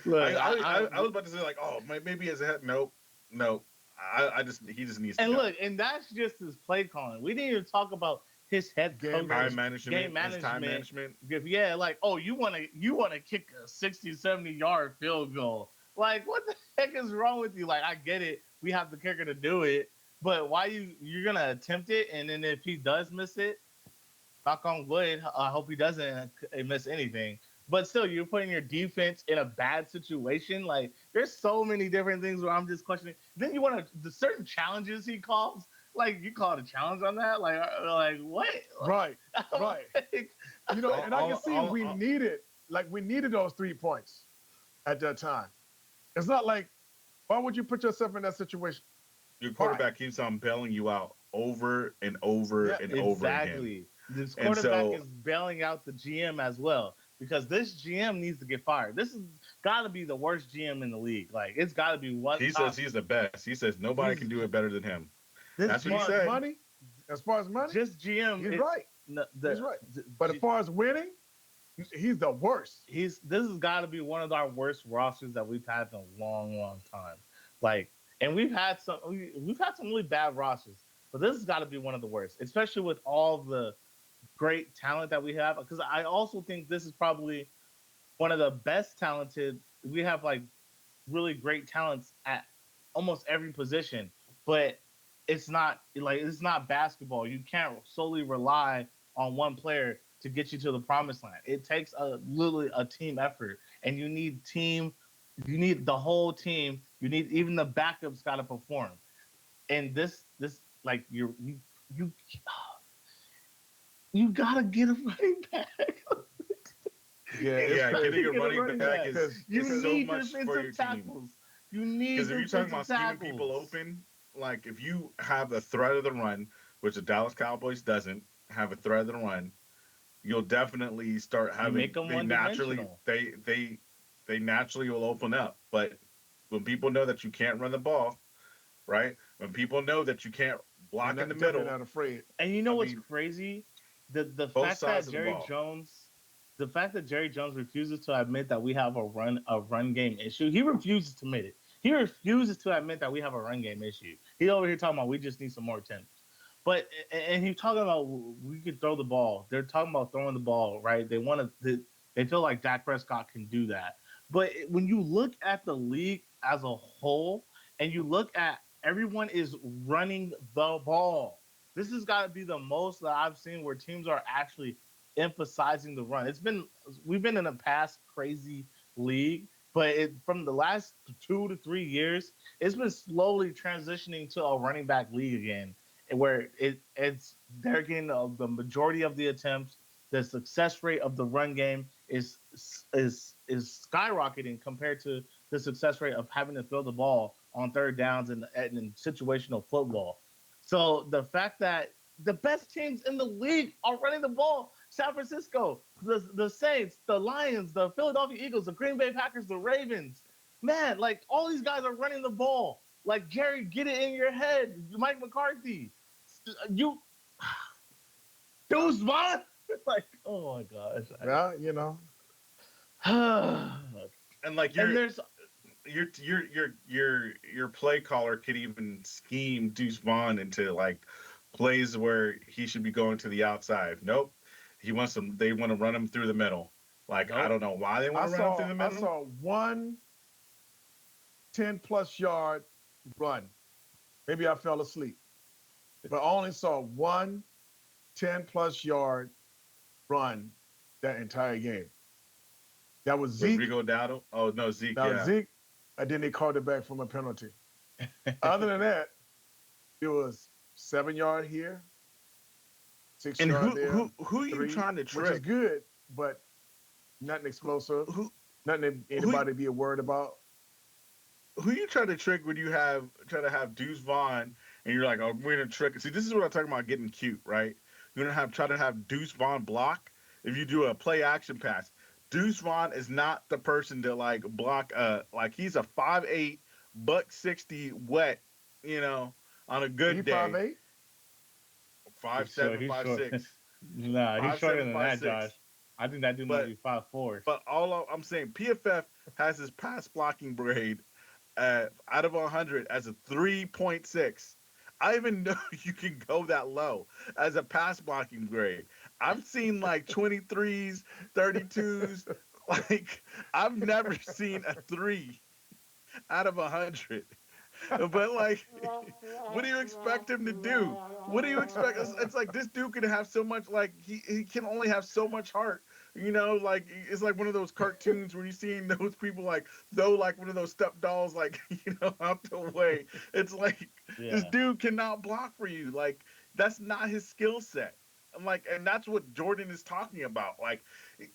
Look, I was about to say like, oh, maybe as a head. Nope, nope. He just needs to and go. look, and that's just his play calling. We didn't even talk about his head Game coach, Time game management. His time management. management. Yeah, like, oh, you wanna kick a 60, 70-yard field goal. Like, what the heck is wrong with you? Like, I get it. We have the kicker to do it, but why you're gonna attempt it, and then if he does miss it, knock on wood, I hope he doesn't miss anything. But still, you're putting your defense in a bad situation. Like, there's so many different things where I'm just questioning. Then you want the certain challenges he calls. Like, you call it a challenge on that? Like what? Right, right. Like, And I can see we needed those 3 points at that time. It's not like, why would you put yourself in that situation? Your Why? quarterback keeps on bailing you out over and over Yeah, and over again. exactly. This And quarterback so is bailing out the GM as well because this GM needs to get fired. This has got to be the worst GM in the league. Like, it's got to be one he says top. he's the best. He says nobody He's can do it better than him. this That's as what he far GM, as said. money, just GM. he's right. He's right. But as far as winning, he's the worst. This has got to be one of our worst rosters that we've had in a long, long time. Like, and we've had some really bad rosters, but this has got to be one of the worst, especially with all the great talent that we have. Because I also think this is probably one of the best talented. We have like really great talents at almost every position, but it's not basketball. You can't solely rely on one player to get you to the promised land. It takes literally a team effort, and you need team. You need the whole team. You need even the backups got to perform. And this like you you gotta get a running back. Yeah, it's Yeah, getting crazy. a running back You is so need much for your defensive team. tackles. You need Because if you're talking defensive about scheming people tackles. open, like if you have the threat of the run, which the Dallas Cowboys doesn't have a threat of the run, you'll definitely start You having make them they one naturally dimensional. they naturally will open up. But when people know that you can't run the ball, right? When people know that you can't block in the Definitely middle, not afraid. And you know I what's mean, crazy? The both fact that sides of the ball. Jerry Jones refuses to admit that we have a run game issue. He refuses to admit it. He refuses to admit that we have a run game issue. He's over here talking about we just need some more attempts. But and he's talking about we could throw the ball. They're talking about throwing the ball, right? They feel like Dak Prescott can do that. But when you look at the league as a whole, and you look at everyone is running the ball. This has got to be the most that I've seen where teams are actually emphasizing the run. We've been in a past crazy league, but from the last 2 to 3 years, it's been slowly transitioning to a running back league again, where they're getting the majority of the attempts. The success rate of the run game is skyrocketing compared to the success rate of having to throw the ball on third downs and in situational football. So the fact that the best teams in the league are running the ball, San Francisco, the Saints, the Lions, the Philadelphia Eagles, the Green Bay Packers, the Ravens, man, like all these guys are running the ball. Like, Jerry, get it in your head. Mike McCarthy, you, Deuce Vaughn. Like, oh my gosh. Well, And like And there's your play caller could even scheme Deuce Vaughn into like plays where he should be going to the outside. Nope. He wants them. They want to run him through the middle. Like I Nope. don't know why they I want to run him through saw the I middle. saw one 10-plus yard run. Maybe I fell asleep, but I only saw one 10-plus yard run that entire game. That was Zeke. Rodrigo Dowdle. Oh no, Zeke. That was Yeah. Zeke, and then they called it back from a penalty. Other than that, it was 7 yard here, six And yard who there, who who are you three, trying to which is trick? good, but nothing explosive, Who nothing who anybody be worried about. who you trying to trick when you try to have Deuce Vaughn and you're like, oh, we're gonna trick. See, this is what I'm talking about getting cute, right? You're gonna try to have Deuce Vaughn block if you do a play action pass. Deuce Vaughn is not the person to like block. Like he's a 5'8", buck 60 wet, you know, on a He good five day. eight. Five He's short. seven, He's five short. six, Nah, he's five shorter seven, than five that, Josh. six. I think that dude might But be 5'4". I'm saying PFF has his pass blocking grade out of 100 as a 3.6. I even know you can go that low as a pass blocking grade. I've seen like 23s, 32s. Like I've never seen a 3 out of 100. But like, what do you expect him to do? What do you expect? It's like this dude can have so much. Like he can only have so much heart. You know, like it's like one of those cartoons where you're seeing those people like throw like one of those stuffed dolls like out the way. It's like this Yeah. dude cannot block for you. Like that's not his skill set. I'm like, and that's what Jordan is talking about. Like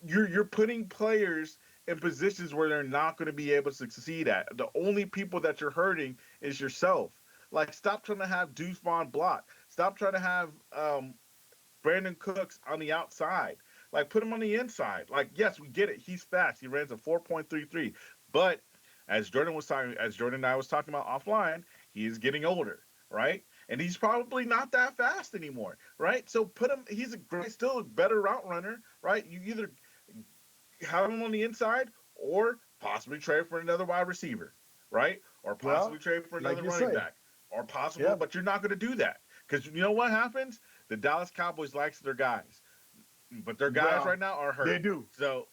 you're putting players in positions where they're not going to be able to succeed at. The only people that you're hurting is yourself. Like, stop trying to have Deuce Vaughn block. Stop trying to have Brandon Cooks on the outside. Like, put him on the inside. Like, yes, we get it. He's fast. He runs a 4.33. But as Jordan and I was talking about offline, he is getting older, right? And he's probably not that fast anymore, right? So put him. He's still a better route runner, right? You either have him on the inside or possibly trade for another wide receiver, right? Or possibly Well, trade for like another you running say, back. Or possible, yeah, but you're not going to do that. Because you know what happens? The Dallas Cowboys likes their guys. But their guys well, right now are they hurt. do. So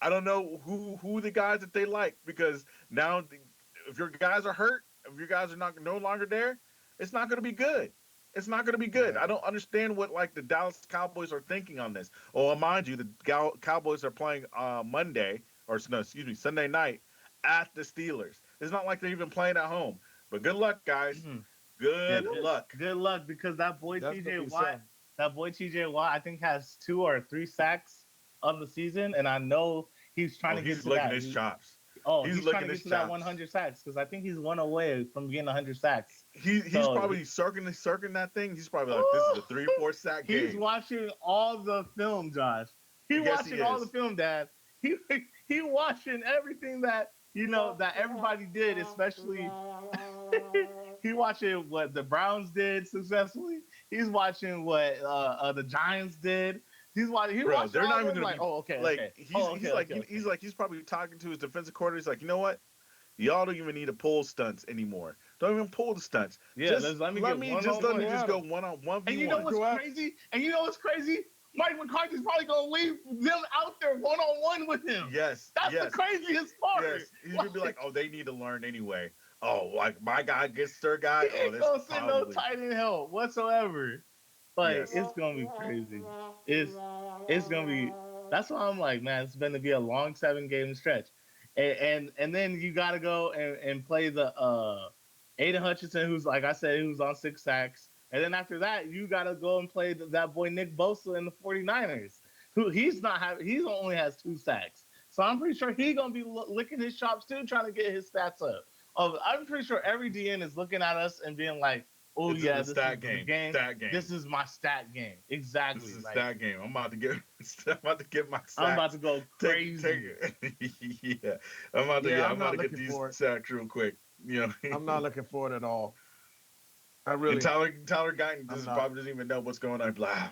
I don't know who the guys that they like because now if your guys are hurt, if your guys are not no longer there, it's not going to be good. It's not going to be good. I Yeah. don't understand what like the Dallas Cowboys are thinking on this. Oh, mind you, the Cowboys are playing Monday or no, excuse me, Sunday night at the Steelers. It's not like they're even playing at home. But good luck, guys. Mhm. Yeah. Good Good, luck. good luck because that boy That's gonna TJ be Watt, something. I think has 2 or 3 sacks on the season, and I know he's trying Oh, to get he's to licking that. his chops. He's He's trying licking to get his to that chops. 100 sacks because I think he's one away from getting 100 sacks. He's So probably circling that thing. He's probably like, this is Ooh, a 3 4 sack he's game. watching all the film, Josh. He Yes, he watching all the is. film, Dad. He he watching everything that that everybody did, especially he watching what the Browns did successfully. He's watching what the Giants did. He Bro, watching they're all not of even them gonna like, be oh okay, like okay. Oh he's okay, like okay, okay. he's probably talking to his defensive coordinator. He's like, you know what? Y'all don't even need to pull stunts anymore. Don't even pull the stunts. Yeah, Just let me let get me one just on let me one. just Go go at him. one v And you know one. what's Go at him. crazy? And you know what's crazy? Mike McCarthy's probably gonna leave them out there 1-on-1 with him. Yes, That's the yes, craziest part. yes. He's gonna be like, oh, they need to learn anyway. Oh, like my guy gets their guy. He Oh, ain't this gonna send no probably tight end help whatsoever. Like yes. it's gonna be crazy. It's it's gonna be. That's why I'm like, man, it's gonna be a long 7 game stretch, and then you gotta go and play the Aiden Hutchinson, who's like I said, who's on 6 sacks, and then after that you gotta go and play that boy Nick Bosa in the 49ers, who he only has 2 sacks. So I'm pretty sure he's gonna be licking his chops too, trying to get his stats up. I'm pretty sure every DN is looking at us and being like, "Oh This is yeah, a this is stat the game. game. Stat game. This is my stat game." This Exactly. is a Like stat game. I'm about to get. I'm about to get my I'm about sacks. to go Take crazy. it. Yeah. I'm about to. Yeah, Yeah. I'm I'm about not to get looking these for it. sacks real quick. You know. I'm not looking for it at all. I And really, Tyler Guyton I'm just not. probably doesn't even know what's going on. Blah.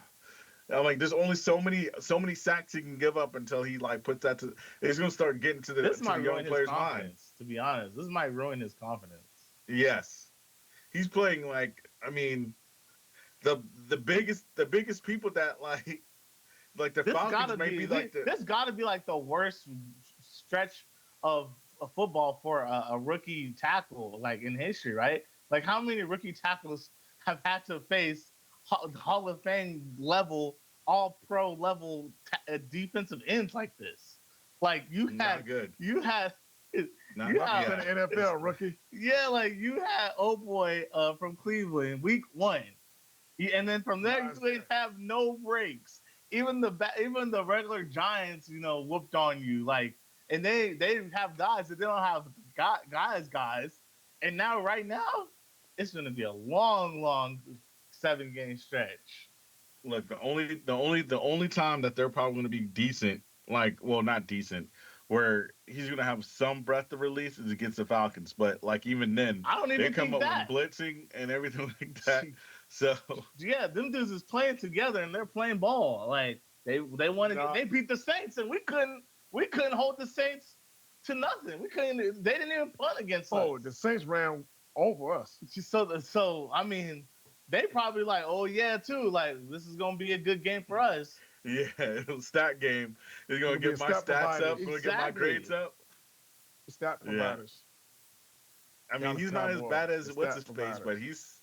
I'm like, there's only so many sacks he can give up until he like puts that to. It's gonna start getting This to the might young ruin his player's mind. confidence. To be honest, this might ruin his confidence. Yes, he's playing like. I mean, the biggest people that like the This Falcons gotta may be be like the this gotta be like the worst stretch of football for a rookie tackle like in history, right? Like how many rookie tackles have had to face Hall of Fame level, All Pro level defensive ends like this? Like not good. you had Not you Welcome had to the yeah. It's NFL, rookie. yeah, like you had oh boy from Cleveland week 1. And then from there, Miles you ain't Garrett. have no breaks. Even the regular Giants, whooped on you. Like, and they have guys that they don't have guys. And now, right now, it's going to be a long 7 game stretch. Look, the only time that they're probably going to be decent, like, well, not decent, where he's going to have some breath to release is against the Falcons. But like even then, I don't they even come think up with that. blitzing and everything like that. So Yeah, them dudes is playing together and they're playing ball. Like they want to. Nah. They beat the Saints and we couldn't hold the Saints to nothing. We couldn't. They didn't even punt against us. Oh, the Saints ran over us. So I mean, they probably like, oh yeah, too. Like this is gonna be a good game for us. yeah, stat game is We're going gonna to be get my stat stats up. providers. Going to get my Exactly. grades up. Stat Yeah, providers. I mean Dallas he's not as Cowboys. bad The as what's stat his face, providers. but he's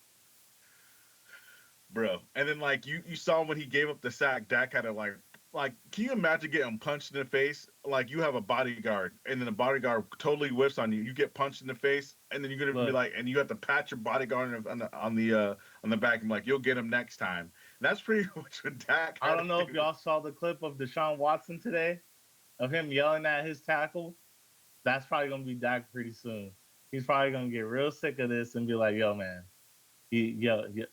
bro. And then like you saw when he gave up the sack, Dak had to like can you imagine getting punched in the face? Like you have a bodyguard and then the bodyguard totally whiffs on you. You get punched in the face and then you're gonna be Look, like and you have to pat your bodyguard on the back and like you'll get him next time. And that's pretty much what Dak I had don't know to if do. y'all saw the clip of Deshaun Watson today of him yelling at his tackle. That's probably gonna be Dak pretty soon. He's probably gonna get real sick of this and be like, "Yo, man, he probably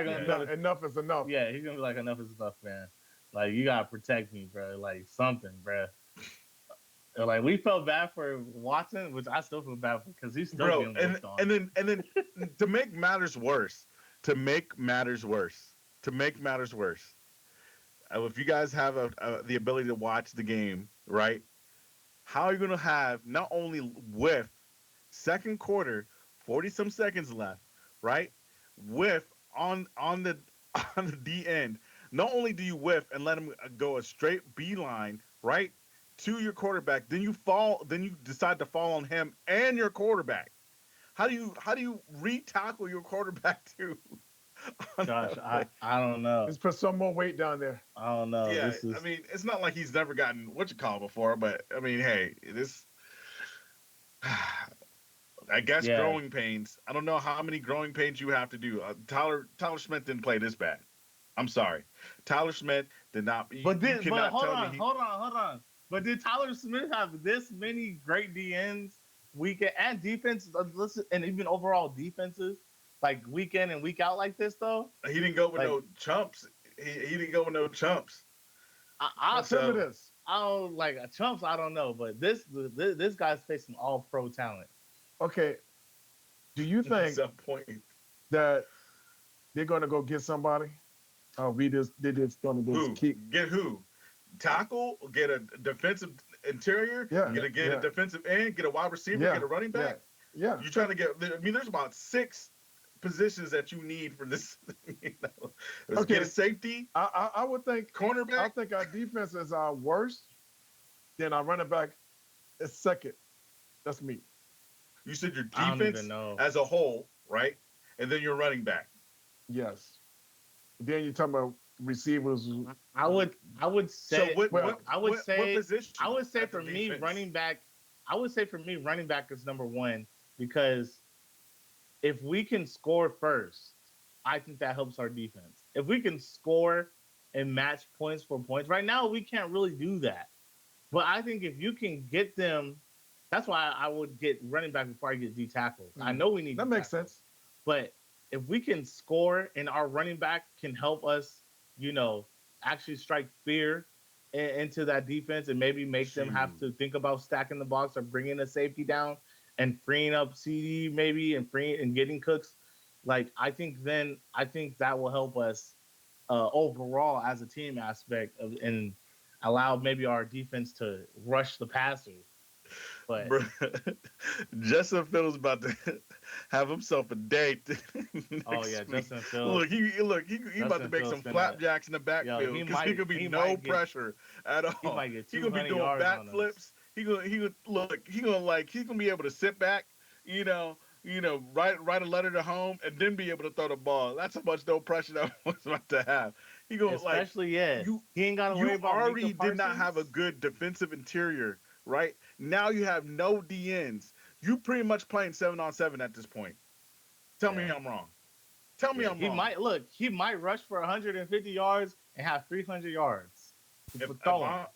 gonna Yeah. go to Enough is enough. yeah, he's gonna be like, enough is enough, man. Like you gotta protect me, bro. Like something, bro. Like we felt bad for Watson, which I still feel bad for because he's still Bro, getting and whooped on. and then and then to make matters worse, to make matters worse, to make matters worse. If you guys have the ability to watch the game, right? How are you going to have not only with second quarter, 40 some seconds left, right? Whiff on the on the D end. Not only do you whiff and let him go a straight beeline, right? To your quarterback, then you decide to fall on him and your quarterback. How do you re-tackle your quarterback too? On Josh, that I play? I don't know. Let's put some more weight down there. I don't know. Yeah, This I is mean, it's not like he's never gotten what you call before, but I mean, hey, this I guess yeah. growing pains. I don't know how many growing pains you have to do. Tyler Smith didn't play this bad. I'm sorry, Tyler Smith did not. You But cannot tell me he. hold on. But did Tyler Smith have this many great DNs weekend and defense? Listen, and even overall defenses like week in and week out like this though. He didn't go with Like no chumps. He didn't go with no chumps. I Tell me So this. I don't like chumps. I don't know, but this guy's facing all pro talent. Okay, do you at think some point, that they're gonna go get somebody? They're just gonna just who keep. get who tackle, get a defensive interior, Yeah, get a yeah, defensive end, get a wide receiver, yeah, get a running yeah, back. yeah. You're trying to get. I mean, there's about 6 positions that you need for this. You know, let's get a Okay, safety, I would think. I cornerback. think our defense is worse than our running back is second. That's me. You said your I don't even defense know. as a whole, right? And then your running back. Yes. Then you're talking about receivers. I would So say what I would what say position? I would say at the for me defense? running back. I would say for me running back is number one because if we can score first, I think that helps our defense. If we can score and match points for points, right now we can't really do that. But I think if you can get them, that's why I would get running back before I get D tackles. I know we need That D makes tackles, sense. but if we can score and our running back can help us, actually strike fear into that defense and maybe make them have Shoot. to think about stacking the box or bringing a safety down and freeing up CD maybe and freeing and getting Cooks. Like I think that will help us overall as a team aspect and allow maybe our defense to rush the passer. But Bro, Justin Fields about to have himself a date oh next yeah, week. Justin Fields. He about to Justin make Fields some finna, flapjacks in the yo, backfield because he could be no pressure at he all. might get He gonna be 200 doing yards back on us. flips. He's gonna be able to sit back, you know, write a letter to home and then be able to throw the ball. That's how much no pressure that was about to have. He gonna like Especially yeah, you he ain't got to worry you about Micah already did not have a Parsons. good defensive interior, right? Now you have no DNs. You pretty much playing 7-on-7 at this point. Tell me Yeah, I'm wrong. Tell me yeah. I'm He wrong. might look. He might rush for 150 yards and have 300 yards If for if throwing. I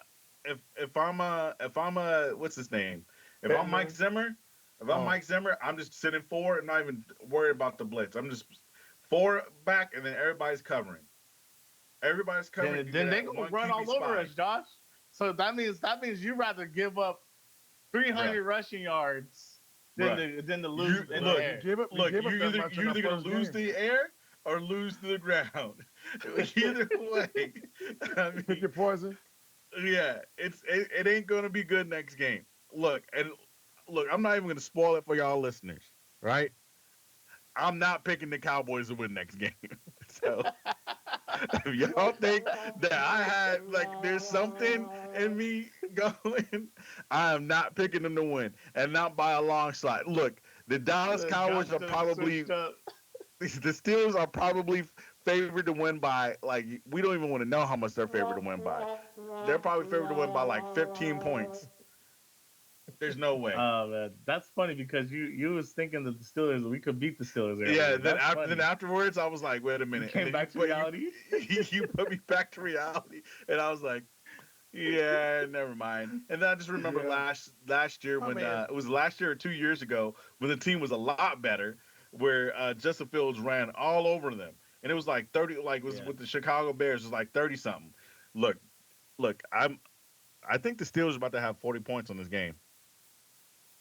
if I'm a what's his name? If I'm Mike Pittman. Zimmer, if I'm Oh, Mike Zimmer, I'm just sitting forward and not even worried about the blitz. I'm just forward back and then everybody's covering. Everybody's covering. Then You get then they that gonna one run QB all over spy. us, Josh. So that means you rather give up Bruh, 300 rushing yards bruh. than to lose You in the bro, look, we air. give it. We look. gave up that much You're in our either gonna first lose game. the air or lose to the ground. Either way, I Pick mean, your poison. yeah, it ain't gonna be good next game. Look, I'm not even gonna spoil it for y'all listeners, right? I'm not picking the Cowboys to win next game. So if y'all think that I had like there's something in me going, I am not picking them to win, and not by a long shot. Look, the Dallas Josh Cowboys are done probably switched up. the Steelers are probably favored to win by like we don't even want to know how much they're favored to win by. They're probably favored to win by like 15 points. There's no way. Oh man, that's funny because you was thinking that the Steelers we could beat the Steelers Yeah. earlier. That's Then funny. afterwards, I was like, wait a You minute, and came then back to reality. you put me back to reality, and I was like, yeah, never mind. And then I just remember Yeah. last year I when mean, it was last year or 2 years ago when the team was a lot better, where Justin Fields ran all over them, and it was like 30, like it was Yeah, with the Chicago Bears, it was like 30 something. Look, I think the Steelers are about to have 40 points on this game.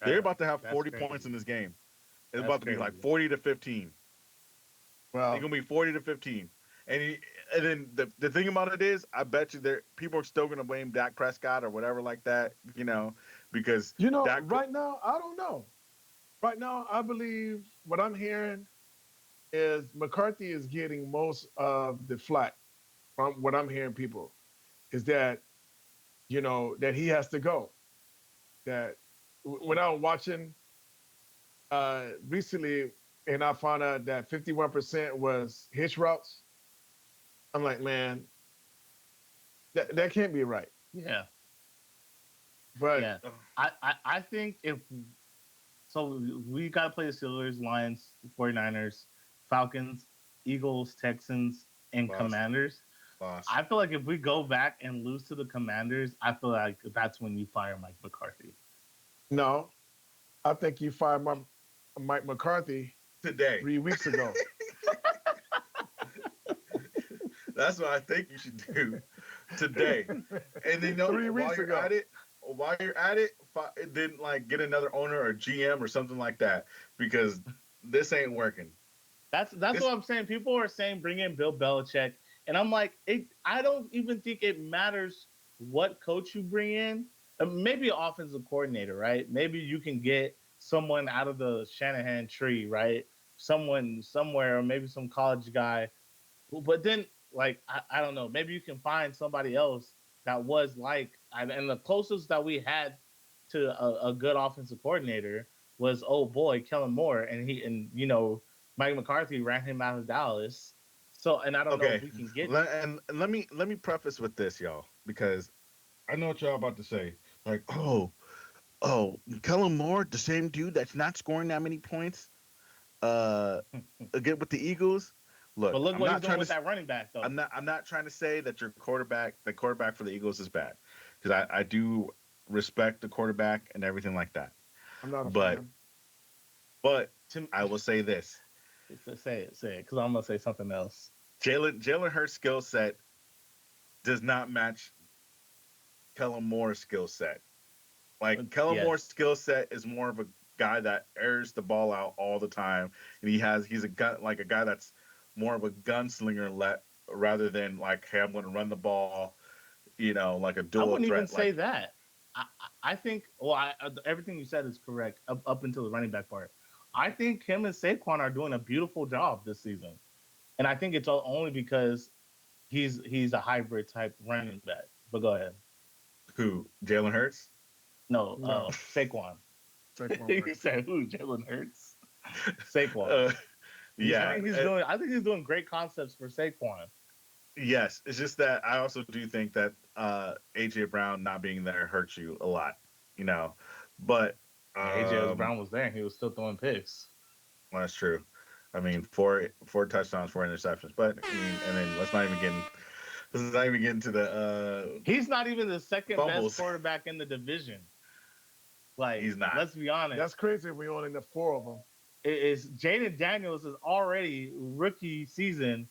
They're about to have that's 40 points crazy. in this game. It's That's about to be like crazy. 40-15. It's well, gonna be 40-15. And then the thing about it is, I bet you there people are still gonna blame Dak Prescott or whatever like that, because Dak. right now, I don't know. Right now, I believe what I'm hearing is McCarthy is getting most of the flack from what I'm hearing. People is that that he has to go. That when I was watching recently, and I found out that 51% was hitch routes. I'm like, man, that can't be right. Yeah, But yeah. I think if so, we got to play the Steelers, Lions, 49ers, Falcons, Eagles, Texans, and Loss, Commanders. loss. I feel like if we go back and lose to the Commanders, I feel like that's when you fire Mike McCarthy. no, I think you fired Mike McCarthy Today. 3 weeks ago. That's what I think you should do today. And then 3 weeks ago. while you're at it, then like get another owner or GM or something like that because this ain't working. That's This, what I'm saying. People are saying bring in Bill Belichick, and I'm like, I don't even think it matters what coach you bring in. Maybe an offensive coordinator, right? Maybe you can get someone out of the Shanahan tree, right? Someone somewhere, or maybe some college guy. But then, like, I don't know. Maybe you can find somebody else that was like, and the closest that we had to a good offensive coordinator was, oh boy, Kellen Moore, and Mike McCarthy ran him out of Dallas. So, and I don't know if okay. we can get. And let me preface with this, y'all, because I know what y'all about to say. Like, oh, Kellen Moore, the same dude that's not scoring that many points, again with the Eagles. Look, But look I'm what he's not doing trying with to. that running back, though. I'm not trying to say that the quarterback for the Eagles is bad, because I do respect the quarterback and everything like that. I'm not a But fan. but To, I will say this: say it, because I'm gonna say something else. Jalen Hurts' skill set does not match Kellen Moore's skill set. Like Kellen Yes, Moore's skill set is more of a guy that airs the ball out all the time, and he's a gun like a guy that's more of a gunslinger rather than like, hey, I'm going to run the ball, like a I dual wouldn't even threat. say Like that. I think. Well, everything you said is correct up until the running back part. I think him and Saquon are doing a beautiful job this season, and I think it's only because he's a hybrid type running back. But go ahead. Who? Jalen Hurts? No, No. Saquon. Saquon You said who? Jalen Hurts. Saquon. Uh, I yeah. think he's doing. I think he's doing great concepts for Saquon. Yes. It's just that I also do think that AJ Brown not being there hurts you a lot. You know, but AJ Brown was there, and he was still throwing picks. well, that's true. I mean, four touchdowns, 4 interceptions. But I mean, and then let's not even get into the He's not even the second fumbles. best quarterback in the division. Like, He's not. Let's be honest. That's crazy. We only know 4 of them. Is Jaden Daniels is already rookie season,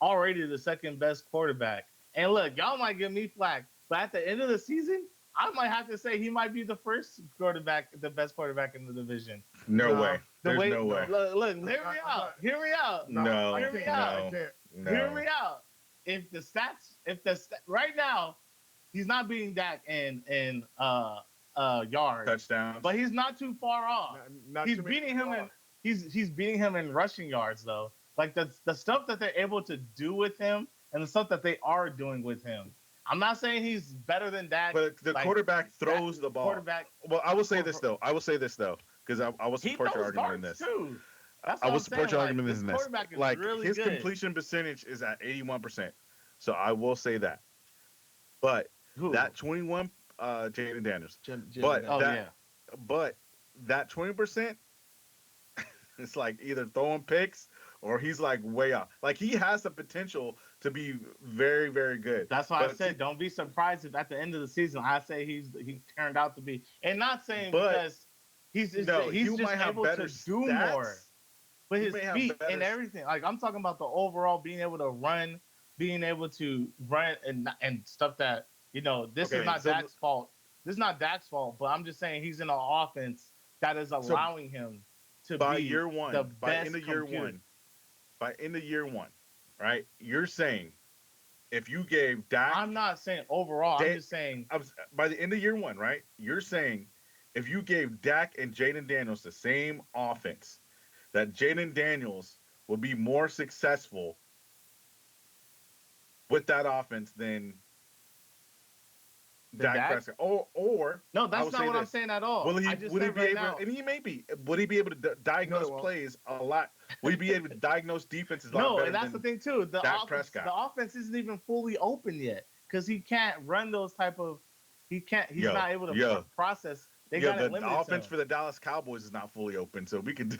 already the second best quarterback. And look, y'all might give me flack, but at the end of the season, I might have to say he might be the first quarterback, the best quarterback in the division. No No. way. There's no way. Look, hear me out. Hear me out. No, I Hear me can't. out. I can't. No. Hear me out. If the stats, right now, he's not beating Dak in yards, Touchdowns. but he's not too far off. Not He's too many beating him far. in he's beating him in rushing yards though. Like the stuff that they're able to do with him and the stuff that they are doing with him. I'm not saying he's better than Dak. But the like, quarterback throws the ball. Quarterback, Well, I will say this though. Because I will he support your throws argument in darts this. too. That's I what will I'm support saying. your Like, argument this in this. quarterback is Like really his good. completion percentage is at 81%. So I will say that. But Who? that 21, Jaden Daniels. But But that 20%, it's like either throwing picks or he's like way off. Like he has the potential to be very, very good. That's why I But said don't be surprised if at the end of the season I say he turned out to be, and not saying But- because he's just able to do more. But his feet and everything, like I'm talking about the overall being able to run, being able to run and stuff that this is not Dak's fault. This is not Dak's fault, but I'm just saying he's in an offense that is allowing him to by be year one, the by best end of year computer. one, by end of year one, right? You're saying if you gave Dak, I'm not saying overall. I'm just saying by the end of year one, right? You're saying if you gave Dak and Jaden Daniels the same offense, that Jaden Daniels will be more successful with that offense than Dak Prescott. Or no, that's not what I'm saying at all. Will he? I just Would he said be right able? now, And he may be. Would he be able to diagnose plays a lot? Would he be able to diagnos defenses a lot no, better and that's the than thing too. The Dak offense, Prescott? the offense isn't even fully open yet because he can't run those type of. He can't. He's not able to process. They got the offense for the Dallas Cowboys is not fully open, so we could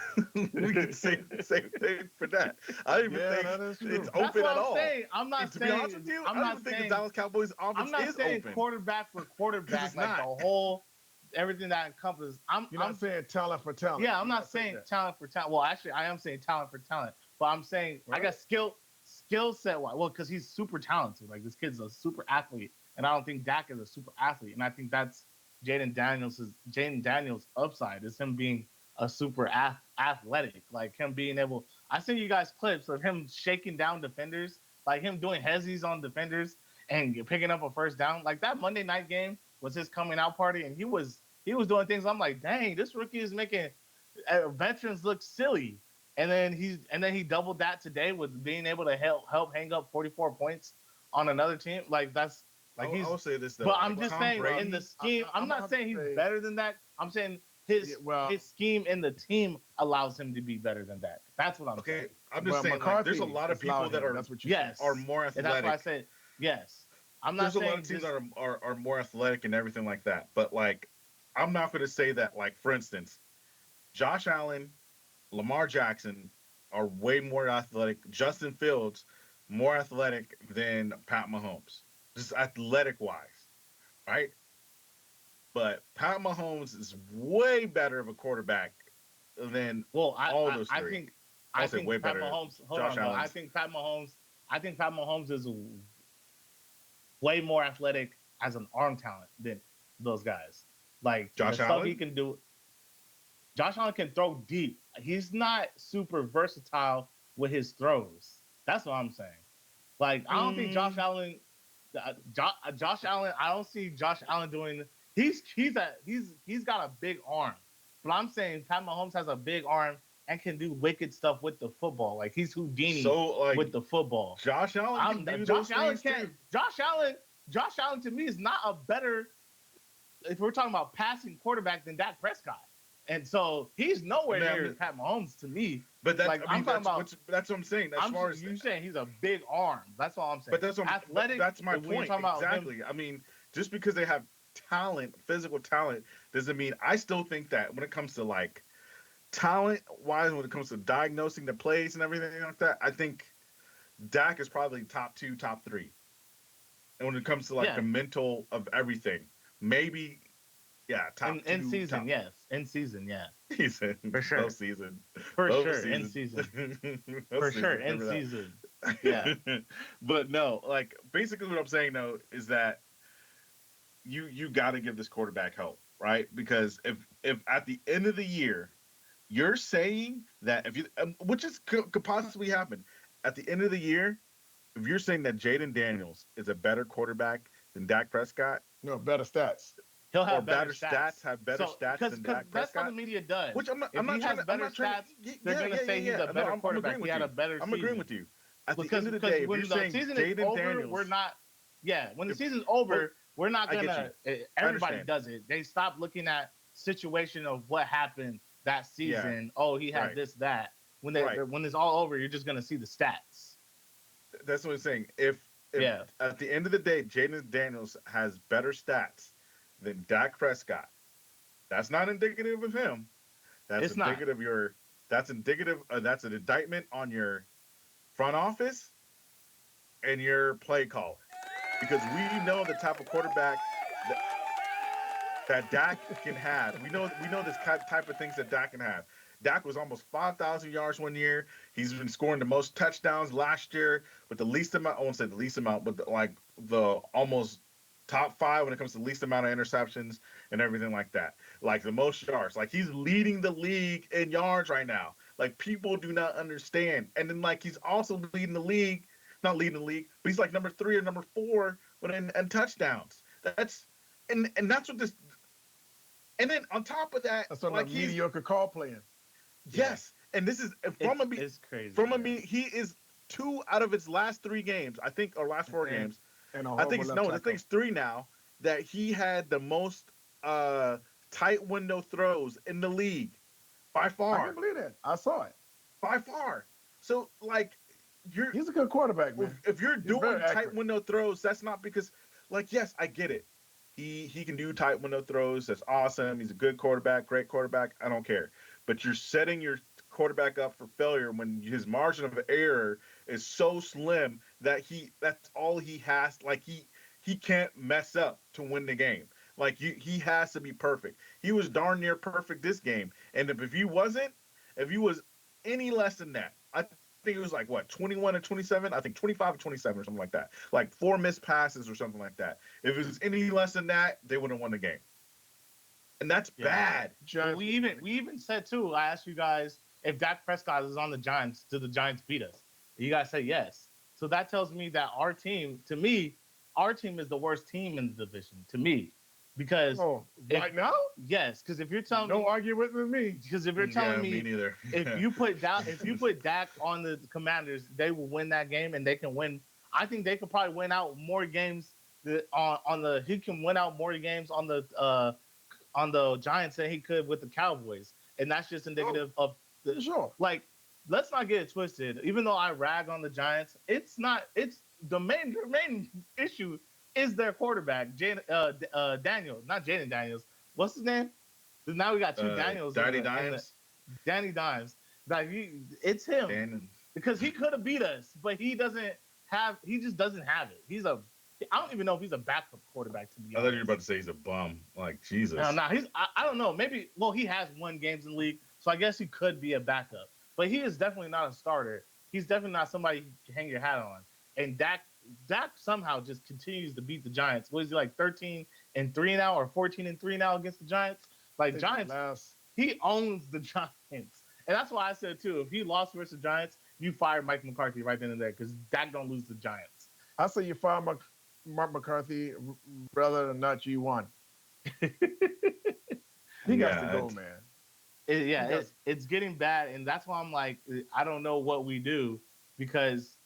say the same thing for that. I don't even think it's That's open what at I'm all. saying. I'm not To saying. be honest with you, I'm I not don't think saying the Dallas Cowboys offense I'm not is saying open. quarterback for quarterback, it's like not. the whole everything that encompasses. You're not saying talent for talent. Yeah, I'm not saying talent for talent. Well, actually, I am saying talent for talent, but I'm saying I got skill set wise. Well, because he's super talented. Like this kid's a super athlete, and I don't think Dak is a super athlete, and I think that's Jaden Daniels' upside is him being a super athletic, like him being able. I sent you guys clips of him shaking down defenders, like him doing hezzies on defenders and picking up a first down. Like that Monday night game was his coming out party, and he was doing things. I'm like, dang, this rookie is making veterans look silly. And then he doubled that today with being able to help hang up 44 points on another team. Like that's. Like I'll say this though. But I'm just saying in the scheme. I'm not saying he's better than that. I'm saying his scheme in the team allows him to be better than that. That's what I'm saying. I'm just saying there's a lot of people that are are more athletic. And that's why I said yes. I'm not saying there's a lot of teams that are more athletic and everything like that. But like, I'm not going to say that. Like for instance, Josh Allen, Lamar Jackson are way more athletic. Justin Fields more athletic than Pat Mahomes. Just athletic wise, right? But Pat Mahomes is way better of a quarterback than all those three. I think way Pat better. Mahomes. Hold on, though. I think Pat Mahomes is way more athletic as an arm talent than those guys. Like Josh Allen, stuff he can do. Josh Allen can throw deep. He's not super versatile with his throws. That's what I'm saying. Like I don't think Josh Allen. Josh Allen, I don't see Josh Allen doing he's got a big arm. But I'm saying Pat Mahomes has a big arm and can do wicked stuff with the football. Like he's Houdini So like with the football. Josh Allen can do those things too. Josh Allen to me is not a better, if we're talking about passing quarterback, than Dak Prescott. And so he's nowhere near Pat Mahomes to me. But that's, like, that's what I'm saying. As far as you saying he's a big arm. That's all I'm saying. But that's what athletic. That's my point. Exactly. Him, I mean, just because they have talent, physical talent, doesn't mean. I still think that when it comes to like talent wise, when it comes to diagnosing the plays and everything like that, I think Dak is probably top 2, top 3. And when it comes to like the mental of everything, maybe. Yeah, top in season, yes. In season, yeah. Season. For sure. No season. For sure, in season. For sure, in season. Yeah. But no, like basically what I'm saying though is that you got to give this quarterback help, right? Because if at the end of the year you're saying that if you, which is could possibly happen, at the end of the year, if you're saying that Jaden Daniels is a better quarterback than Dak Prescott, no, better stats. He'll have better stats. Have better stats than Dak Prescott. That's how the media does. Which I'm not trying to. They're going to say he's a better quarterback. He had a better season. I'm agreeing with you. At the end of the day, if you're saying Jaden Daniels, we're not. Yeah, when the season's over, we're not going to. Everybody does it. They stop looking at situation of what happened that season. Yeah. Oh, he had this, that. When it's all over, you're just going to see the stats. That's what I'm saying. If at the end of the day, Jaden Daniels has better stats than Dak Prescott, that's not indicative of him. That's indicative of that's indicative. That's an indictment on your front office and your play call, because we know the type of quarterback that Dak can have. We know this type of things that Dak can have. Dak was almost 5,000 yards one year. He's been scoring the most touchdowns last year with the least amount. I won't say the least amount, but the almost top 5 when it comes to the least amount of interceptions and everything like that. Like the most yards. Like he's leading the league in yards right now. Like people do not understand. And then like he's also leading the league, not leading the league, but he's like number 3 or number 4 in touchdowns. That's what this. And then on top of that, that's like mediocre call playing. Yes, and this is it's crazy. He is 2 out of his last 3 games, I think, or last 4 games. I think it's 3 now, that he had the most tight window throws in the league by far. I can't believe that. I saw it. By far. So like he's a good quarterback, man. If you're doing tight window throws, that's not because, like, yes, I get it. He can do tight window throws. That's awesome. He's a good quarterback, great quarterback. I don't care. But you're setting your quarterback up for failure when his margin of error is so slim that that's all he has. Like he can't mess up to win the game. Like he has to be perfect. He was darn near perfect this game. And if he was any less than that, I think it was like what, 21 and 27? I think 25 and 27 or something like that. Like 4 missed passes or something like that. If it was any less than that, they wouldn't have won the game. And that's bad. We even said too, I asked you guys if Dak Prescott is on the Giants, do the Giants beat us? You guys say yes. So that tells me that our team is the worst team in the division, to me. Because right now? Yes, because if you're telling me, don't argue with me. Because if you're telling me neither. if you put Dak on the Commanders, they will win that game and they can win. I think they could probably win out more games he can win out more games on the Giants than he could with the Cowboys. And that's just indicative of like, let's not get it twisted. Even though I rag on the Giants, it's the main issue is their quarterback, Daniels, not Jaden Daniels. What's his name? Now we got 2 Daniels. Danny Dimes. Danny Dimes. Like it's him. Because he could have beat us, but he just doesn't have it. I don't even know if he's a backup quarterback, to be honest. I thought you were about to say he's a bum. Like, Jesus. No, I don't know. Maybe, he has won games in the league, so I guess he could be a backup. But he is definitely not a starter. He's definitely not somebody you can hang your hat on. And Dak somehow just continues to beat the Giants. What is he, like 13-3 now or 14-3 now against the Giants? Like, Giants, he owns the Giants. And that's why I said, too, if he lost versus the Giants, you fire Mike McCarthy right then and there, because Dak don't lose the Giants. I say you fire Mark McCarthy rather than not you won. He got to Yeah, go, man. It's getting bad, and that's why I'm like, I don't know what we do because,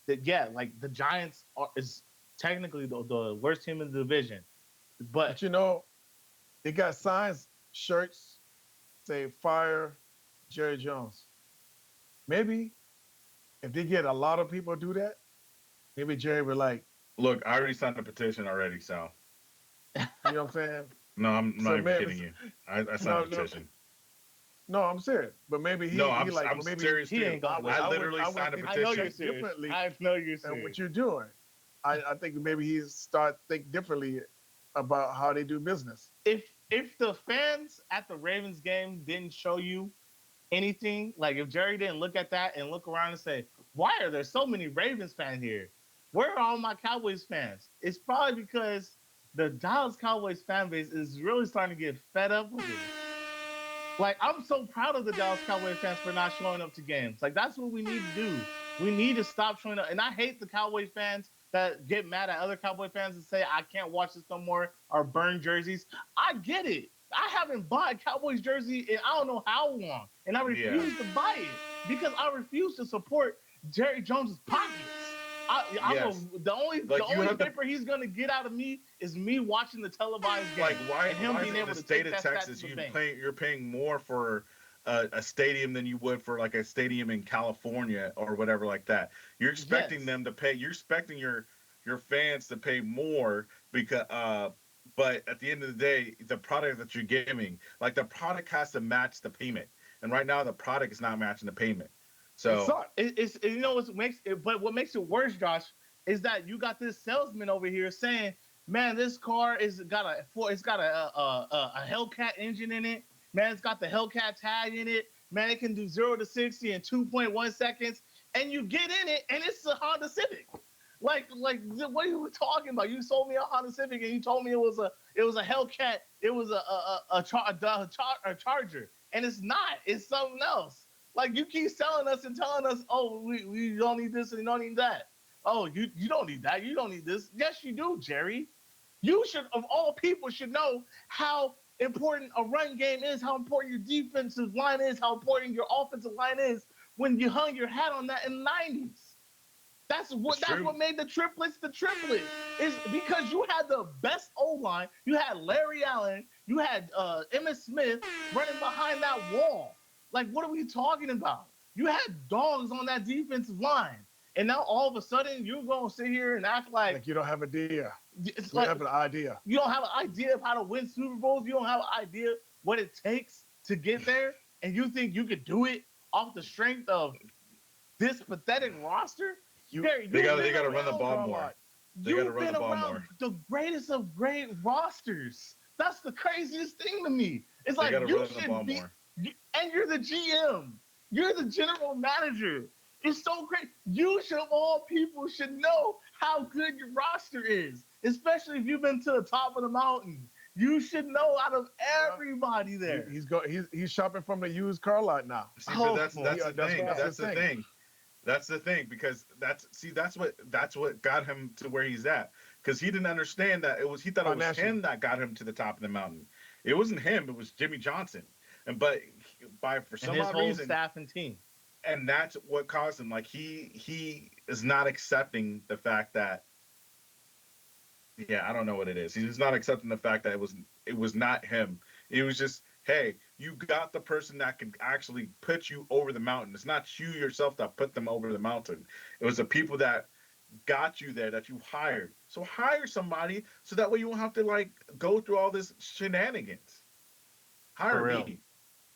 like the Giants is technically the worst team in the division, but But they got signs, shirts say fire Jerry Jones. Maybe if they get a lot of people do that, maybe Jerry would like, look, I already signed a petition already, so you know what I'm saying? no, I'm not So even maybe kidding you. I signed no, a no, petition. no, I'm serious. But maybe No, he like, I'm well, maybe serious he too. ain't gonna I listen. literally I would signed a think I know you're petition. serious. differently I know you're than serious. what you're doing. I think maybe he start think differently about how they do business. If the fans at the Ravens game didn't show you anything, like if Jerry didn't look at that and look around and say, "Why are there so many Ravens fans here? Where are all my Cowboys fans?" It's probably because the Dallas Cowboys fan base is really starting to get fed up with it. Like, I'm so proud of the Dallas Cowboys fans for not showing up to games. Like, that's what we need to do. We need to stop showing up. And I hate the Cowboys fans that get mad at other Cowboy fans and say, I can't watch this no more, or burn jerseys. I get it. I haven't bought a Cowboys jersey in I don't know how long. And I Yeah, refuse to buy it because I refuse to support Jerry Jones's pockets. yes. The only Like you have to paper he's gonna get out of me is me watching the televised game like and him why is being it in able the to state take of that stat Texas to the bank. you're paying more for a stadium than you would for like a stadium in California or whatever like that. You're expecting Yes. them to pay. You're expecting your fans to pay more because but at the end of the day, the product that you're giving, like the product has to match the payment, and right now the product is not matching the payment. It So sucks. It's what makes it worse, Josh, is that you got this salesman over here saying, "Man, this car it's got a Hellcat engine in it. Man, it's got the Hellcat tag in it. Man, it can do 0 to 60 in 2.1 seconds." And you get in it, and it's a Honda Civic. Like, what are you talking about? You sold me a Honda Civic, and you told me it was a Hellcat. It was a Charger, and it's not. It's something else. Like, you keep selling us and telling us, oh, we don't need this and you don't need that. Oh, you don't need that. You don't need this. Yes, you do, Jerry. You should, of all people, should know how important a run game is, how important your defensive line is, how important your offensive line is when you hung your hat on that in the 90s. it's That's true. what made the triplets the triplets. Is because you had the best O line. You had Larry Allen. You had Emmitt Smith running behind that wall. Like, what are we talking about? You had dogs on that defensive line, and now all of a sudden you're gonna sit here and act like Like you don't have an idea. it's You don't like have an idea. you don't have an idea of how to win Super Bowls. You don't have an idea what it takes to get there, and you think you could do it off the strength of this pathetic roster? You Gary, They you've got been to run the around. ball more. They got to You've run been the ball around more. the greatest of great rosters. That's the craziest thing to me. It's They like got to you run the ball should be, more. and you're the GM. You're the general manager. It's so great. You should, of all people, should know how good your roster is, especially if you've been to the top of the mountain. You should know out of everybody there. he's shopping from the used car lot now. See, but Oh, that's the thing. That's That's the the thing. thing. That's the thing because that's what got him to where he's at. Because he didn't understand that he thought it was Financially. him that got him to the top of the mountain. It wasn't him. It was Jimmy Johnson. And but for and some his odd whole reason, staff and team. and that's what caused him. Like he is not accepting the fact that I don't know what it is. He's not accepting the fact that it was not him. It was just, hey, you got the person that can actually put you over the mountain. It's not you yourself that put them over the mountain. It was the people that got you there that you hired. So hire somebody so that way you won't have to like go through all this shenanigans. Hire For real. me.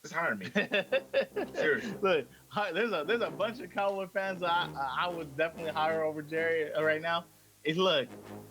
Just hire me. Seriously. Look, there's a bunch of Cowboy fans that I would definitely hire over Jerry right now. Look,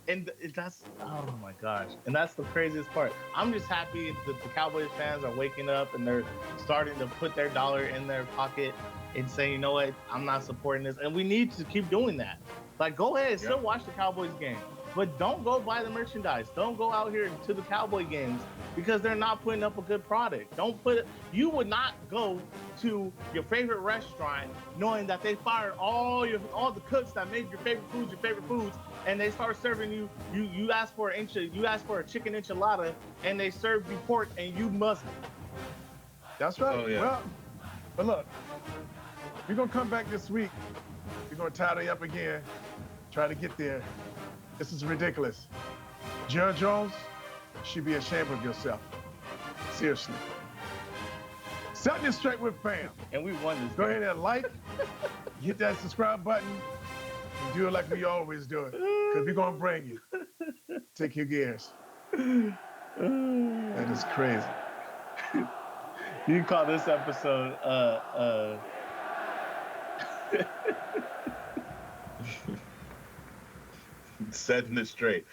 and that's, oh my gosh, and that's the craziest part. I'm just happy that the Cowboys fans are waking up and they're starting to put their dollar in their pocket and saying, you know what, I'm not supporting this, and we need to keep doing that. Like, go ahead, still watch the Cowboys game. but don't go buy the merchandise. Don't go out here to the Cowboy games because they're not putting up a good product. Don't put it. You would not go to your favorite restaurant knowing that they fired all the cooks that made your favorite foods, and they start serving you. You ask for a chicken enchilada, and they serve you pork, and you must. That's right. Oh, yeah. Well, but look, we're gonna come back this week. We're gonna tie you up again. Try to get there. This is ridiculous. Jerry Jones should be ashamed of yourself. Seriously. Set this straight with fam. And we won this. Go ahead and like, hit that subscribe button, and do it like we always do it. Because we're gonna bring you. Take your gears. That is crazy. You can call this episode Setting it straight.